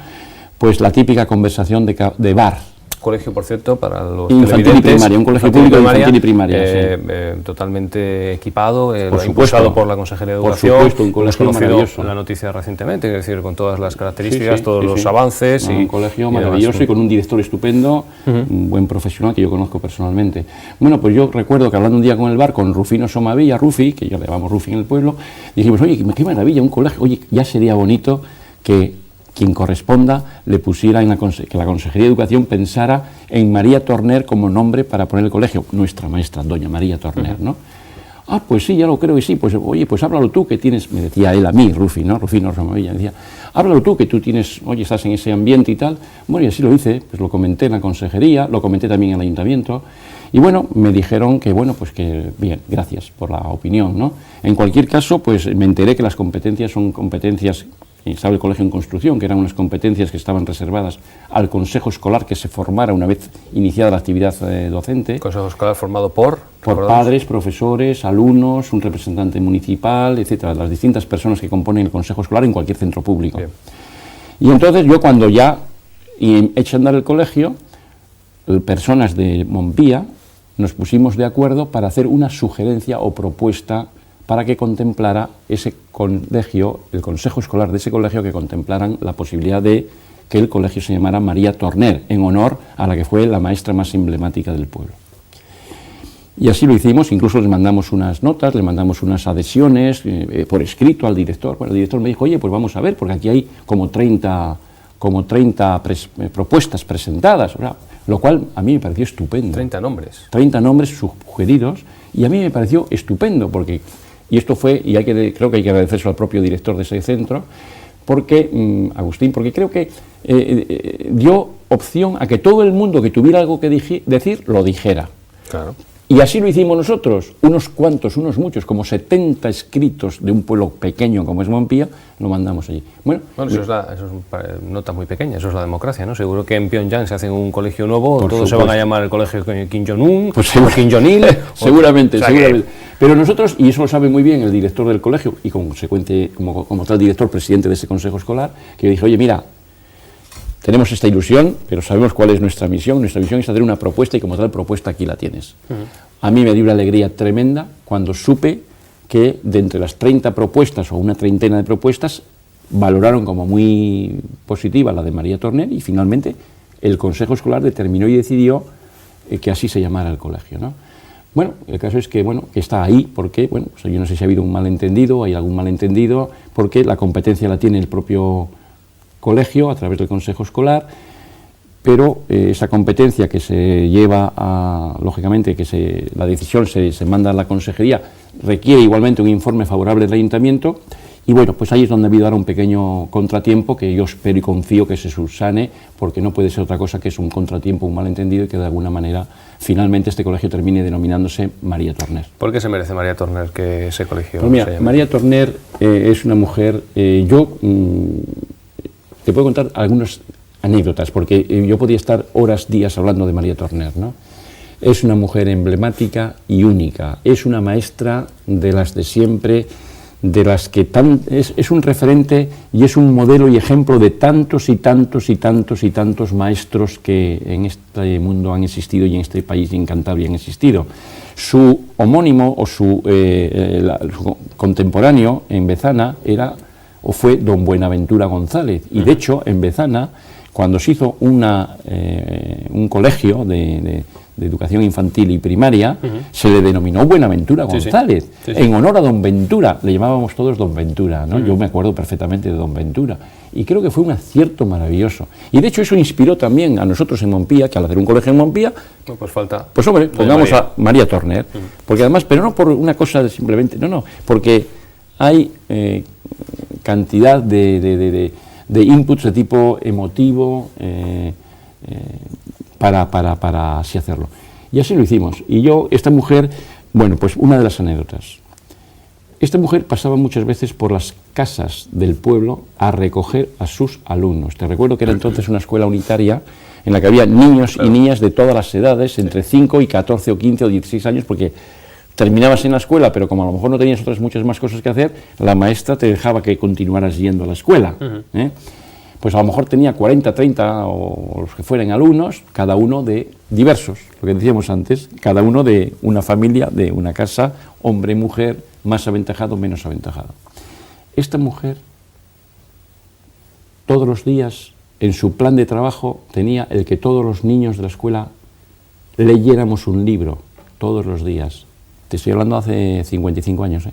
pues la típica conversación de bar. Colegio, por cierto, para los infantil y primaria, un colegio público de infantil y primaria, totalmente equipado, supuesto, impulsado por la Consejería de Educación. Por supuesto, un colegio maravilloso. La noticia recientemente, es decir, con todas las características, todos los avances. Un colegio maravilloso y con un director estupendo, un buen profesional que yo conozco personalmente. Bueno, pues yo recuerdo que hablando un día con el bar, con Rufino Somavilla, Rufi, que ya le llamamos Rufi en el pueblo, dijimos, oye, qué maravilla, un colegio, oye, ya sería bonito que quien corresponda le pusiera que la Consejería de Educación pensara en María Torner como nombre para poner el colegio, nuestra maestra, doña María Torner, ¿no? Ah, pues sí, ya lo creo que sí, pues oye, pues háblalo tú que tienes, me decía él a mí, Rufino Somavilla, decía, háblalo tú que tú tienes, oye, estás en ese ambiente y tal. Bueno, y así lo hice, pues lo comenté en la Consejería, lo comenté también en el Ayuntamiento, y bueno, me dijeron que bueno, pues que bien, gracias por la opinión, ¿no? En cualquier caso, pues me enteré que las competencias son competencias. Estaba el colegio en construcción, que eran unas competencias que estaban reservadas al consejo escolar que se formara una vez iniciada la actividad docente. Consejo escolar formado por padres, profesores, alumnos, un representante municipal, etcétera, las distintas personas que componen el consejo escolar en cualquier centro público. Bien. Y entonces yo, cuando ya eché a andar el colegio, personas de Montpía nos pusimos de acuerdo para hacer una sugerencia o propuesta para que contemplara ese colegio, el consejo escolar de ese colegio, que contemplaran la posibilidad de que el colegio se llamara María Torner, en honor a la que fue la maestra más emblemática del pueblo. Y así lo hicimos, incluso les mandamos unas notas, le mandamos unas adhesiones por escrito al director. Bueno, el director me dijo, oye, pues vamos a ver, porque aquí hay como 30 propuestas presentadas, ¿verdad? Lo cual a mí me pareció estupendo. 30 nombres. 30 nombres sugeridos, y a mí me pareció estupendo, porque... Y esto fue, y creo que hay que agradecerse al propio director de ese centro, porque, Agustín, porque creo que dio opción a que todo el mundo que tuviera algo que decir, lo dijera. Claro. Y así lo hicimos nosotros, unos muchos, como 70 escritos de un pueblo pequeño como es Montpía, lo mandamos allí. Bueno, eso es una nota muy pequeña, eso es la democracia, ¿no? Seguro que en Pyongyang se hace un colegio nuevo, todos se van a llamar el colegio Kim Jong-un, pues o Kim Jong-il. Seguramente. Pero nosotros, y eso lo sabe muy bien el director del colegio, y consecuente, como tal director, presidente de ese consejo escolar, que yo dije, oye, mira, tenemos esta ilusión, pero sabemos cuál es nuestra misión. Nuestra misión es hacer una propuesta, y como tal propuesta aquí la tienes. A mí me dio una alegría tremenda cuando supe que de entre las 30 propuestas o una treintena de propuestas valoraron como muy positiva la de María Torner y finalmente el Consejo Escolar determinó y decidió que así se llamara el colegio, ¿no? Bueno, el caso es que, bueno, que está ahí porque, bueno, pues yo no sé si ha habido un malentendido, hay algún malentendido, porque la competencia la tiene el propio colegio a través del Consejo Escolar, pero esa competencia que se lleva a, lógicamente, la decisión se manda a la consejería, requiere igualmente un informe favorable del ayuntamiento, y bueno, pues ahí es donde ha habido ahora un pequeño contratiempo que yo espero y confío que se subsane, porque no puede ser otra cosa que es un contratiempo, un malentendido, y que de alguna manera finalmente este colegio termine denominándose María Torner. ¿Por qué se merece María Torner que ese colegio pues mira, se llame? María Torner es una mujer, te puedo contar algunas anécdotas, porque yo podía estar horas, días hablando de María Torner, ¿no? Es una mujer emblemática y única, es una maestra de las de siempre, de las que es un referente y es un modelo y ejemplo de tantos y tantos y tantos y tantos maestros que en este mundo han existido y en este país y en Cantabria han existido. Su homónimo o su contemporáneo en Bezana era o fue don Buenaventura González, y de hecho en Bezana, cuando se hizo un colegio de educación infantil y primaria, se le denominó Buenaventura González, en honor a don Ventura, le llamábamos todos don Ventura, ¿no? Yo me acuerdo perfectamente de don Ventura, y creo que fue un acierto maravilloso, y de hecho eso inspiró también a nosotros en Montpía, que al hacer un colegio en Montpía, no, pues falta, pues hombre, pongamos a María Torner, porque además, pero no por una cosa de simplemente, no, porque hay cantidad de inputs de tipo emotivo para así hacerlo. Y así lo hicimos. Y yo, esta mujer, bueno, pues una de las anécdotas. Esta mujer pasaba muchas veces por las casas del pueblo a recoger a sus alumnos. Te recuerdo que era entonces una escuela unitaria en la que había niños y niñas de todas las edades, entre 5 y 14 o 15 o 16 años, porque terminabas en la escuela, pero como a lo mejor no tenías otras muchas más cosas que hacer, la maestra te dejaba que continuaras yendo a la escuela. Pues a lo mejor tenía 40, 30 o los que fueran alumnos, cada uno de diversos, lo que decíamos antes, cada uno de una familia, de una casa, hombre, mujer, más aventajado, menos aventajado. Esta mujer, todos los días, en su plan de trabajo, tenía el que todos los niños de la escuela leyéramos un libro, todos los días. Te estoy hablando hace 55 años,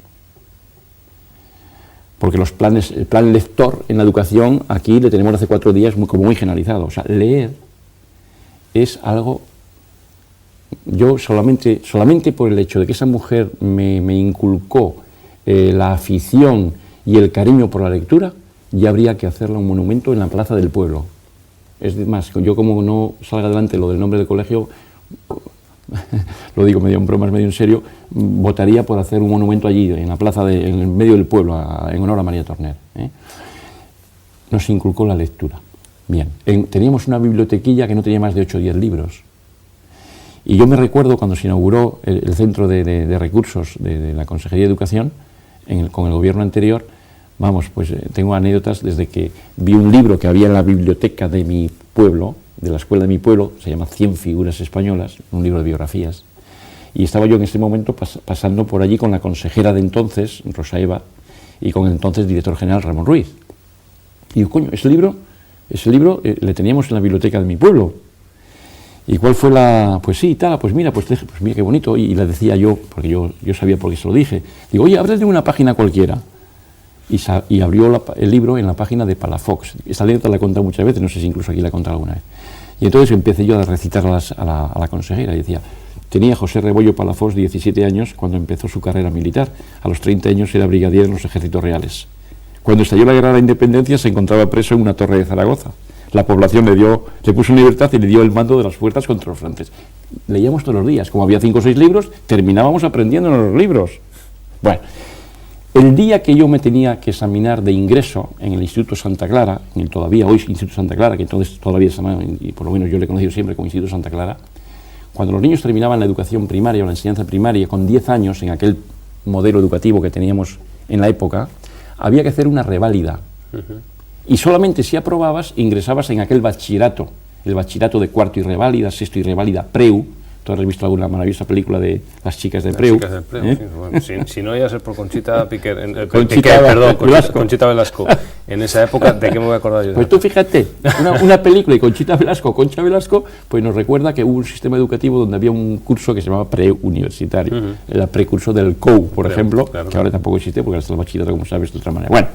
porque el plan lector en la educación, aquí le tenemos hace 4 días como muy generalizado. O sea, leer es algo, yo solamente por el hecho de que esa mujer me inculcó la afición y el cariño por la lectura, ya habría que hacerle un monumento en la plaza del pueblo. Es más, yo como no salga adelante lo del nombre del colegio, lo digo medio en bromas, medio en serio, votaría por hacer un monumento allí, en la plaza, en el medio del pueblo, en honor a María Torner. Nos inculcó la lectura. Bien, teníamos una bibliotequilla que no tenía más de 8 o 10 libros. Y yo me recuerdo cuando se inauguró el centro de recursos de la Consejería de Educación, con el gobierno anterior, vamos, pues tengo anécdotas desde que vi un libro que había en la biblioteca de mi pueblo, de la escuela de mi pueblo, se llama 100 figuras españolas, un libro de biografías, y estaba yo en ese momento pasando por allí con la consejera de entonces, Rosa Eva, y con el entonces director general Ramón Ruiz. Y digo, coño, ese libro le teníamos en la biblioteca de mi pueblo. ¿Y cuál fue la...? Pues sí, tal, pues mira qué bonito. Y le decía yo, porque yo sabía por qué se lo dije, digo, oye, ábrete una página cualquiera. Y abrió el libro en la página de Palafox. Esta anécdota la he contado muchas veces, no sé si incluso aquí la he contado alguna vez. Y entonces empecé yo a recitarlas a la consejera y decía, tenía José Rebollo Palafox 17 años cuando empezó su carrera militar. A los 30 años era brigadier en los ejércitos reales. Cuando estalló la guerra de la independencia se encontraba preso en una torre de Zaragoza. La población le puso en libertad y le dio el mando de las fuerzas contra los franceses. Leíamos todos los días, como había 5 o 6 libros, terminábamos aprendiendo los libros. Bueno, el día que yo me tenía que examinar de ingreso en el Instituto Santa Clara, en el todavía hoy Instituto Santa Clara, que entonces todavía se llama, y por lo menos yo le he conocido siempre como Instituto Santa Clara, cuando los niños terminaban la educación primaria o la enseñanza primaria con 10 años en aquel modelo educativo que teníamos en la época, había que hacer una reválida. Y solamente si aprobabas, ingresabas en aquel bachillerato, el bachillerato de cuarto y reválida, sexto y reválida, PREU, Tú habrás visto alguna maravillosa película de Las chicas del Las Preu. chicas del Preu, sí, bueno, si no iba a ser por Conchita Piquer, Conchita Velasco. En esa época, ¿de qué me voy a acordar yo? Pues tú fíjate, una película de Concha Velasco, pues nos recuerda que hubo un sistema educativo donde había un curso que se llamaba preuniversitario, el precurso del COU, por ejemplo, claro, que ahora tampoco existe porque ahora está el bachillerato, como sabes, de otra manera. Bueno,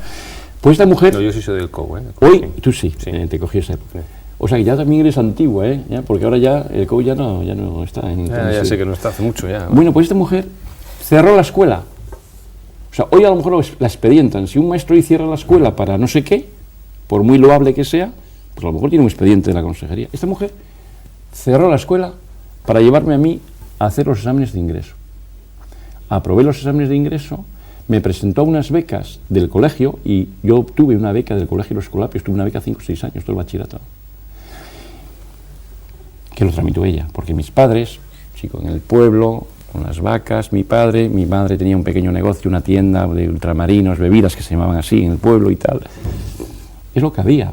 pues esta mujer... No, yo sí soy del COU, Hoy, sí. Tú sí, te cogí esa época. Sí. O sea que ya también eres antigua, ¿ya? Porque ahora ya el COU ya no está en... Ya sé que no está hace mucho ya. Bueno, pues esta mujer cerró la escuela. O sea, hoy a lo mejor la expedientan. Si un maestro hoy cierra la escuela para no sé qué, por muy loable que sea, pues a lo mejor tiene un expediente de la consejería. Esta mujer cerró la escuela para llevarme a mí a hacer los exámenes de ingreso. Aprobé los exámenes de ingreso, me presentó a unas becas del colegio y yo obtuve una beca del colegio Los Escolapios, tuve una beca 5 o 6 años, todo el bachillerato. Que lo tramitó ella, porque mis padres, chico, en el pueblo, con las vacas, mi madre tenía un pequeño negocio, una tienda de ultramarinos, bebidas que se llamaban así en el pueblo y tal. Es lo que había.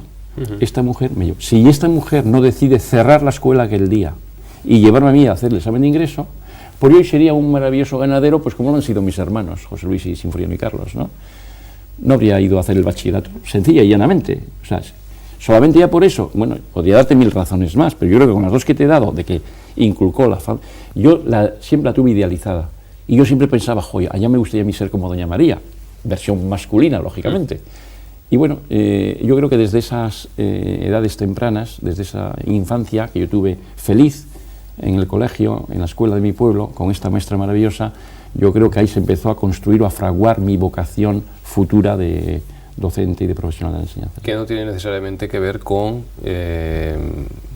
Esta mujer me llevó. Si esta mujer no decide cerrar la escuela aquel día y llevarme a mí a hacer el examen de ingreso, pues yo hoy sería un maravilloso ganadero, pues como lo han sido mis hermanos, José Luis y Sinforiano y Carlos, ¿no? No habría ido a hacer el bachillerato, sencilla y llanamente. O sea, solamente ya por eso, bueno, podría darte 1000 razones más, pero yo creo que con las dos que te he dado, de que inculcó la falta, yo siempre la tuve idealizada. Y yo siempre pensaba, joder, allá me gustaría a mí ser como Doña María, versión masculina, lógicamente. Y bueno, yo creo que desde esas edades tempranas, desde esa infancia que yo tuve feliz en el colegio, en la escuela de mi pueblo, con esta maestra maravillosa, yo creo que ahí se empezó a construir o a fraguar mi vocación futura de docente y de profesional de la enseñanza. Que no tiene necesariamente que ver con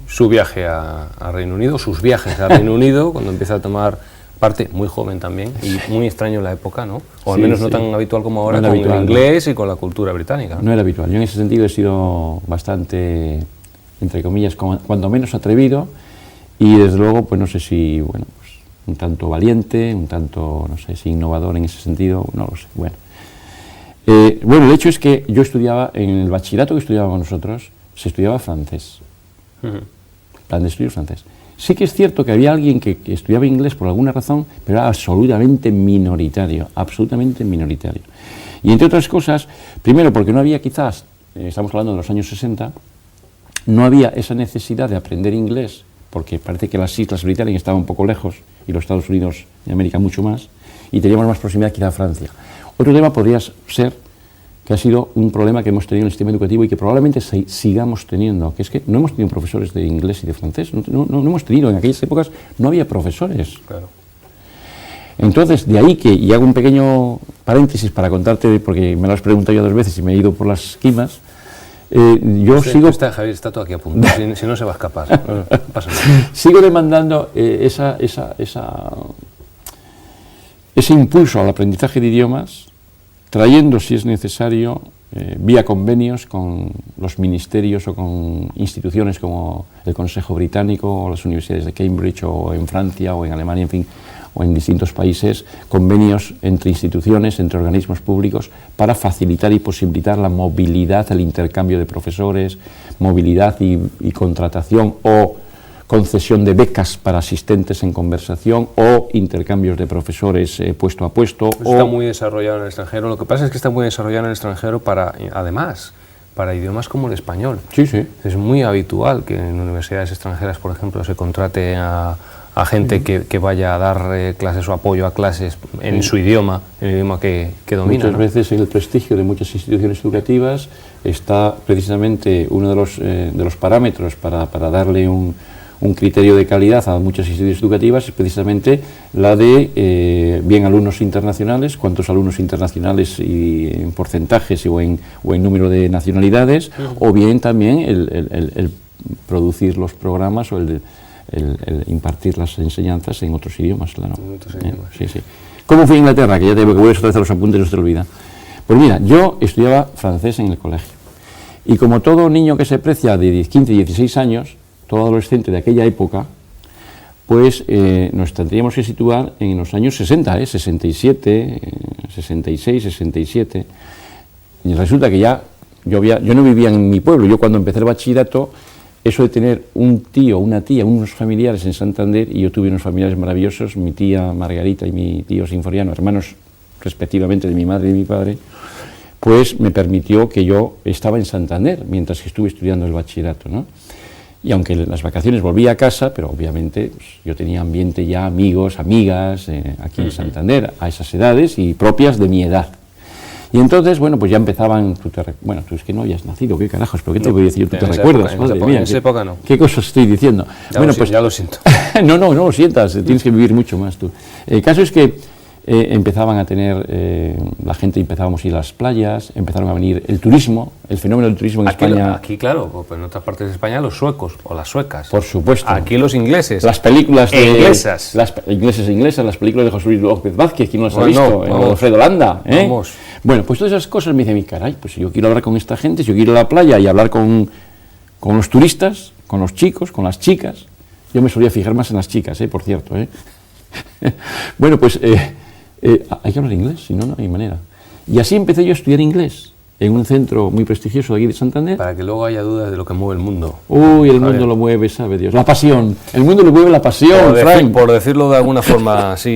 su viaje a Reino Unido, sus viajes a Reino Unido, cuando empieza a tomar parte, muy joven también, y muy extraño en la época, ¿no? O al menos no tan habitual como ahora, con el inglés y con la cultura británica. No era habitual. Yo en ese sentido he sido bastante, entre comillas, cuando menos atrevido, y desde luego, pues no sé si, bueno, pues, un tanto valiente, un tanto, no sé si innovador en ese sentido, no lo sé, bueno. Bueno, el hecho es que yo estudiaba, en el bachillerato que estudiábamos nosotros, se estudiaba francés, plan de estudios francés. Sí que es cierto que había alguien que estudiaba inglés por alguna razón, pero era absolutamente minoritario, absolutamente minoritario. Y entre otras cosas, primero porque no había quizás, estamos hablando de los años 60, no había esa necesidad de aprender inglés, porque parece que las islas británicas estaban un poco lejos y los Estados Unidos de América mucho más, y teníamos más proximidad quizá a Francia. Otro tema podría ser que ha sido un problema que hemos tenido en el sistema educativo y que probablemente sigamos teniendo, que es que no hemos tenido profesores de inglés y de francés, no hemos tenido, en aquellas épocas no había profesores. Claro. Entonces, de ahí que, y hago un pequeño paréntesis para contarte, porque me lo has preguntado yo 2 veces y me he ido por las esquinas, Javier, está todo aquí a punto, si no se va a escapar. Bueno, pasa nada. Sigo demandando ese impulso al aprendizaje de idiomas, trayendo, si es necesario, vía convenios con los ministerios o con instituciones como el Consejo Británico o las universidades de Cambridge o en Francia o en Alemania, en fin, o en distintos países, convenios entre instituciones, entre organismos públicos, para facilitar y posibilitar la movilidad, el intercambio de profesores, movilidad y contratación o concesión de becas para asistentes en conversación o intercambios de profesores puesto a puesto. Está muy desarrollado en el extranjero. Lo que pasa es que está muy desarrollado en el extranjero además, para idiomas como el español. Sí, sí. Es muy habitual que en universidades extranjeras, por ejemplo, se contrate a gente que vaya a dar clases o apoyo a clases en su idioma, en el idioma que domina. Muchas veces en el prestigio de muchas instituciones educativas está precisamente uno de los parámetros para darle un criterio de calidad a muchas instituciones educativas, es precisamente la de bien alumnos internacionales, cuántos alumnos internacionales y en porcentajes o en número de nacionalidades, o bien también el producir los programas o el impartir las enseñanzas en otros idiomas, claro. En otros idiomas. Sí, sí. ¿Cómo fui a Inglaterra? Que ya te voy a otra vez a los apuntes, no se te olvida. Pues mira, yo estudiaba francés en el colegio, y como todo niño que se precia de 15 y 16 años, todo adolescente de aquella época, pues nos tendríamos que situar en los años 60, 67, 66, 67. Y resulta que ya yo no vivía en mi pueblo. Yo cuando empecé el bachillerato eso de tener un tío, una tía, unos familiares en Santander, y yo tuve unos familiares maravillosos, mi tía Margarita y mi tío Sinforiano, hermanos respectivamente de mi madre y de mi padre, pues me permitió que yo estaba en Santander mientras que estuve estudiando el bachillerato, ¿no? Y aunque en las vacaciones volví a casa, pero obviamente pues, yo tenía ambiente ya, amigos, amigas, aquí en Santander, a esas edades y propias de mi edad. Y entonces, bueno, pues ya empezaban, bueno, tú es que no habías nacido, qué carajos, pero ¿qué te voy a decir? ¿Tú te recuerdas? Madre mía, en esa época no. ¿Qué cosas estoy diciendo? Bueno, pues ya lo siento. no lo sientas, tienes que vivir mucho más tú. El caso es que empezaban a tener, la gente empezábamos a ir a las playas, empezaron a venir el turismo, el fenómeno del turismo en España. Aquí, claro, pues en otras partes de España los suecos o las suecas. Por supuesto. Aquí los ingleses. Las películas inglesas. Las ingleses e inglesas, las películas de José Luis López Vázquez, ¿quién no las ha visto? No, Alfredo Landa. Vamos. Bueno, pues todas esas cosas me dicen, mi caray, pues si yo quiero hablar con esta gente, si yo quiero ir a la playa y hablar con los turistas, con los chicos, con las chicas, yo me solía fijar más en las chicas, por cierto. Bueno, pues hay que hablar inglés, si no, no hay manera. Y así empecé yo a estudiar inglés en un centro muy prestigioso de aquí de Santander. Para que luego haya dudas de lo que mueve el mundo. Uy, el mundo lo mueve, sabe Dios. La pasión. El mundo lo mueve la pasión, Frank. Por decirlo de alguna forma así,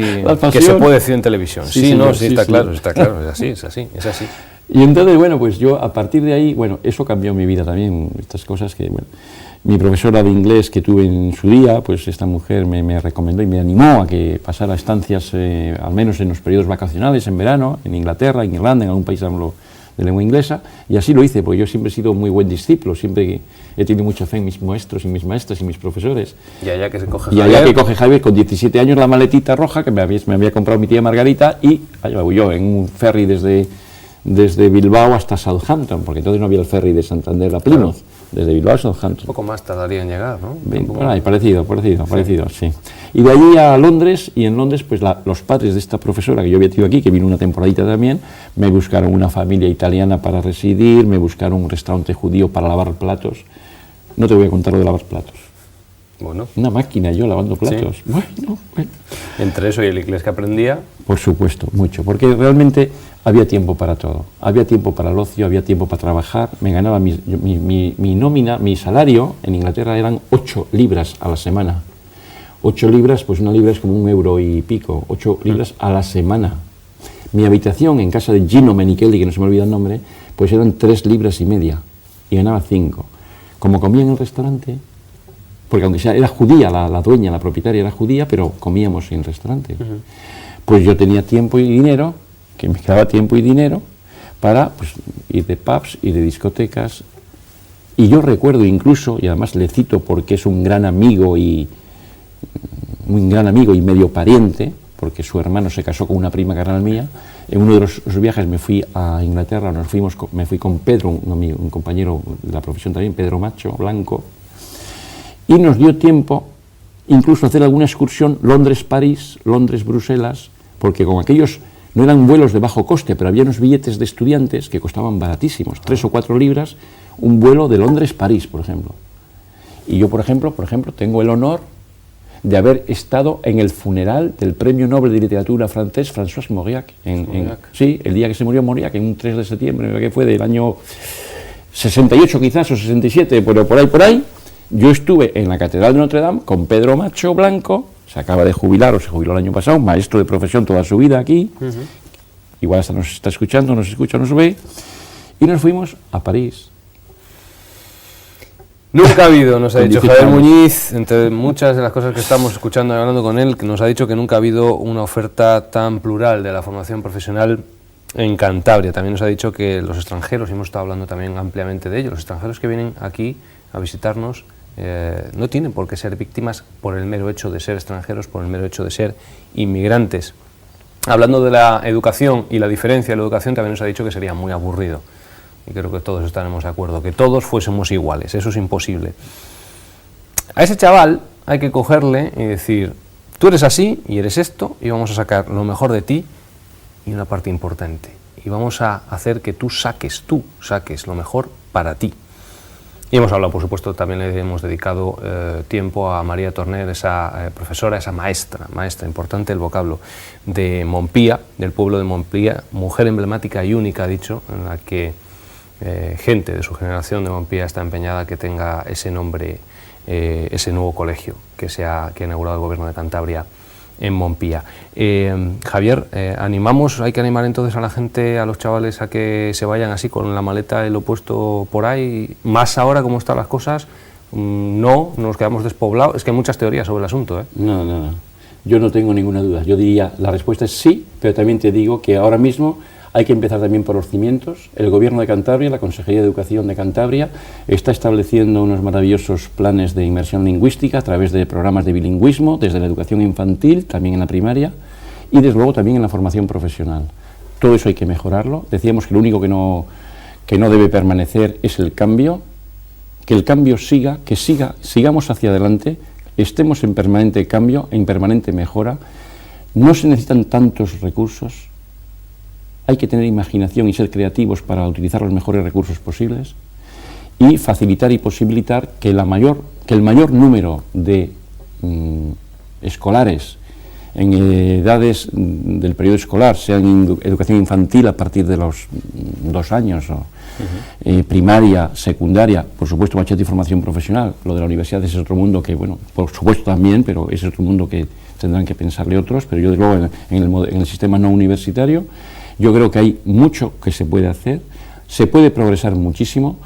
que se puede decir en televisión. Sí, está claro, es así. Y entonces, bueno, pues yo a partir de ahí, bueno, eso cambió mi vida también, estas cosas que, bueno, mi profesora de inglés que tuve en su día, pues esta mujer me recomendó y me animó a que pasara estancias, al menos en los periodos vacacionales, en verano, en Inglaterra, en Irlanda, en algún país de lengua inglesa, y así lo hice, porque yo siempre he sido muy buen discípulo, siempre he tenido mucha fe en mis maestros y mis maestras y mis profesores. Y allá que coge Javier con 17 años la maletita roja que me había comprado mi tía Margarita, y allá voy yo en un ferry desde Bilbao hasta Southampton, porque entonces no había el ferry de Santander a Plymouth. Claro. Desde Bilbao a Southampton. Un poco más tardaría en llegar, ¿no? Bueno, parecido, sí. Y de allí a Londres, y en Londres, pues los padres de esta profesora que yo había tenido aquí, que vino una temporadita también, me buscaron una familia italiana para residir, me buscaron un restaurante judío para lavar platos. No te voy a contar lo de lavar platos. Bueno. Una máquina yo lavando platos. Sí. Bueno. Entre eso y el inglés que aprendía. Por supuesto, mucho, porque realmente había tiempo para todo. Había tiempo para el ocio, había tiempo para trabajar. Me ganaba mi nómina, mi salario en Inglaterra eran 8 libras a la semana. 8 libras, pues una libra es como €1 y pico. 8 libras a la semana. Mi habitación en casa de Gino Menichelli, que no se me olvida el nombre, pues eran 3 libras y media. Y ganaba 5. Como comía en el restaurante, porque aunque sea, era judía, la dueña, la propietaria era judía, pero comíamos en el restaurante. Pues yo tenía tiempo y dinero, que me quedaba tiempo y dinero, para pues, ir de pubs, ir de discotecas. Y yo recuerdo incluso, y además le cito porque es un gran amigo y medio pariente, porque su hermano se casó con una prima carnal mía, en uno de los viajes me fui a Inglaterra, me fui con Pedro, un compañero de la profesión también, Pedro Macho, blanco, y nos dio tiempo incluso hacer alguna excursión Londres-París, Londres-Bruselas, porque con aquellos no eran vuelos de bajo coste, pero había unos billetes de estudiantes que costaban baratísimos, 3 o 4 libras, un vuelo de Londres-París, por ejemplo. Y yo, por ejemplo, tengo el honor de haber estado en el funeral del Premio Nobel de Literatura francés François Mauriac. Sí, el día que se murió Mauriac, en un 3 de septiembre, que fue del año 68 quizás, o 67, pero por ahí. Yo estuve en la Catedral de Notre Dame con Pedro Macho Blanco, se acaba de jubilar o se jubiló el año pasado, maestro de profesión toda su vida aquí, igual hasta nos está escuchando, nos escucha, nos ve, y nos fuimos a París. Nunca ha habido, nos ha dicho Javier Muñiz, entre muchas de las cosas que estamos escuchando y hablando con él, que nos ha dicho que nunca ha habido una oferta tan plural de la formación profesional en Cantabria. También nos ha dicho que los extranjeros, y hemos estado hablando también ampliamente de ello, los extranjeros que vienen aquí a visitarnos, no tienen por qué ser víctimas por el mero hecho de ser extranjeros, por el mero hecho de ser inmigrantes. Hablando de la educación y la diferencia de la educación, también nos ha dicho que sería muy aburrido. Y creo que todos estaremos de acuerdo, que todos fuésemos iguales, eso es imposible. A ese chaval hay que cogerle y decir, tú eres así y eres esto, y vamos a sacar lo mejor de ti y una parte importante. Y vamos a hacer que tú saques lo mejor para ti. Y hemos hablado, por supuesto, también le hemos dedicado tiempo a María Torner, esa profesora, esa maestra importante del vocablo de Montpía, del pueblo de Montpía, mujer emblemática y única, ha dicho, en la que gente de su generación de Montpía está empeñada que tenga ese nombre, ese nuevo colegio que ha inaugurado el Gobierno de Cantabria en Montpía. Javier, hay que animar entonces a la gente, a los chavales, a que se vayan así con la maleta y lo puesto por ahí, más ahora como están las cosas. No, nos quedamos despoblados. Es que hay muchas teorías sobre el asunto, ¿eh? No. Yo no tengo ninguna duda. Yo diría, la respuesta es sí, pero también te digo que ahora mismo hay que empezar también por los cimientos. El Gobierno de Cantabria, la Consejería de Educación de Cantabria, está estableciendo unos maravillosos planes de inmersión lingüística a través de programas de bilingüismo, desde la educación infantil, también en la primaria, y desde luego también en la formación profesional. Todo eso hay que mejorarlo. Decíamos que lo único que no debe permanecer es el cambio, que el cambio siga, sigamos hacia adelante, estemos en permanente cambio, en permanente mejora. No se necesitan tantos recursos, hay que tener imaginación y ser creativos para utilizar los mejores recursos posibles y facilitar y posibilitar que el mayor número de escolares en edades del periodo escolar, sea en educación infantil a partir de los 2 años, o primaria, secundaria, por supuesto bachillerato y formación profesional. Lo de la universidad es otro mundo que, bueno, por supuesto también, pero es otro mundo que tendrán que pensarle otros, pero yo desde luego en el sistema no universitario yo creo que hay mucho que se puede hacer, se puede progresar muchísimo.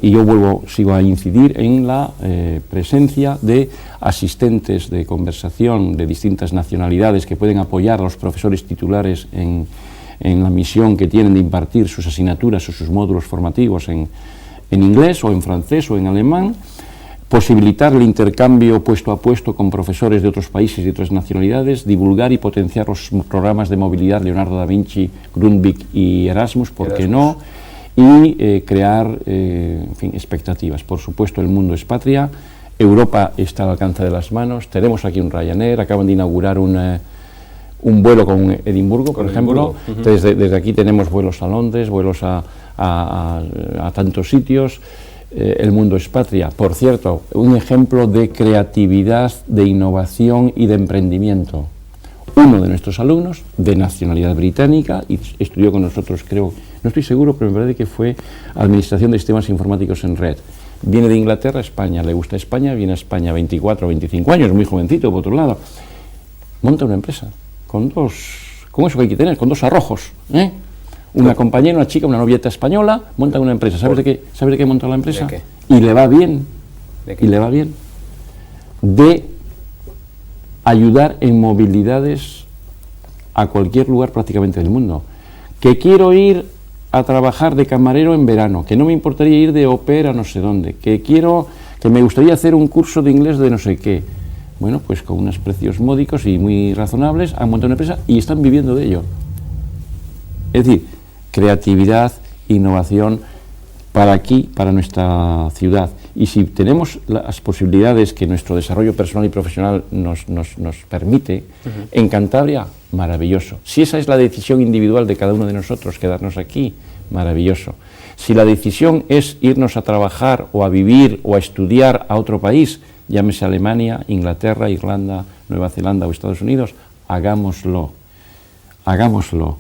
Y yo sigo a incidir en la presencia de asistentes de conversación de distintas nacionalidades que pueden apoyar a los profesores titulares en la misión que tienen de impartir sus asignaturas o sus módulos formativos en inglés o en francés o en alemán, posibilitar el intercambio puesto a puesto con profesores de otros países y de otras nacionalidades, divulgar y potenciar los programas de movilidad Leonardo da Vinci, Grundtvig y Erasmus, ¿por qué no?, y crear expectativas. Por supuesto, el mundo es patria, Europa está al alcance de las manos, tenemos aquí un Ryanair, acaban de inaugurar un vuelo con Edimburgo, por ejemplo. Entonces, desde aquí tenemos vuelos a Londres, vuelos a tantos sitios. El mundo es patria. Por cierto, un ejemplo de creatividad, de innovación y de emprendimiento. Uno de nuestros alumnos, de nacionalidad británica, y estudió con nosotros, creo, no estoy seguro, pero me parece que fue Administración de Sistemas Informáticos en Red. Viene de Inglaterra a España, le gusta España, viene a España 24 o 25 años, muy jovencito, por otro lado. Monta una empresa, con eso que hay que tener, con 2 arrojos, ¿eh? Una compañera, una chica, una novieta española, monta una empresa. ¿Sabes de qué monta la empresa? ¿De qué? Y le va bien. ¿De qué? Y le va bien. De ayudar en movilidades a cualquier lugar prácticamente del mundo. Que quiero ir a trabajar de camarero en verano, que no me importaría ir de au pair a no sé dónde, que me gustaría hacer un curso de inglés de no sé qué. Bueno, pues con unos precios módicos y muy razonables han montado una empresa y están viviendo de ello. Es decir, creatividad, innovación para aquí, para nuestra ciudad. Y si tenemos las posibilidades que nuestro desarrollo personal y profesional nos permite, en Cantabria, maravilloso. Si esa es la decisión individual de cada uno de nosotros, quedarnos aquí, maravilloso. Si la decisión es irnos a trabajar o a vivir o a estudiar a otro país, llámese Alemania, Inglaterra, Irlanda, Nueva Zelanda o Estados Unidos, hagámoslo. Hagámoslo.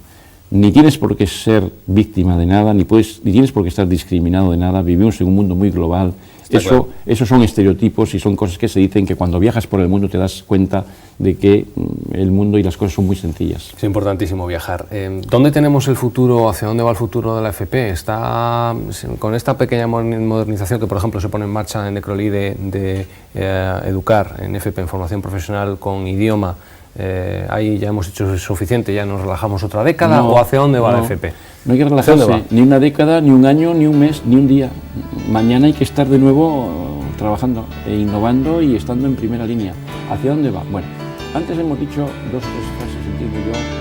Ni tienes por qué ser víctima de nada, ni tienes por qué estar discriminado de nada. Vivimos en un mundo muy global. Esos son estereotipos y son cosas que se dicen que cuando viajas por el mundo te das cuenta de que el mundo y las cosas son muy sencillas. Es importantísimo viajar. ¿Dónde tenemos el futuro, hacia dónde va el futuro de la FP? ¿Está con esta pequeña modernización que, por ejemplo, se pone en marcha en Necrolí de educar en FP, en formación profesional con idioma? Ahí ya hemos hecho suficiente, ya nos relajamos otra década, ¿o hacia dónde va la FP? No hay que relajarse, ni una década, ni un año, ni un mes, ni un día. Mañana hay que estar de nuevo trabajando, innovando y estando en primera línea. ¿Hacia dónde va? Bueno, antes hemos dicho 2 o 3 frases, entiendo yo,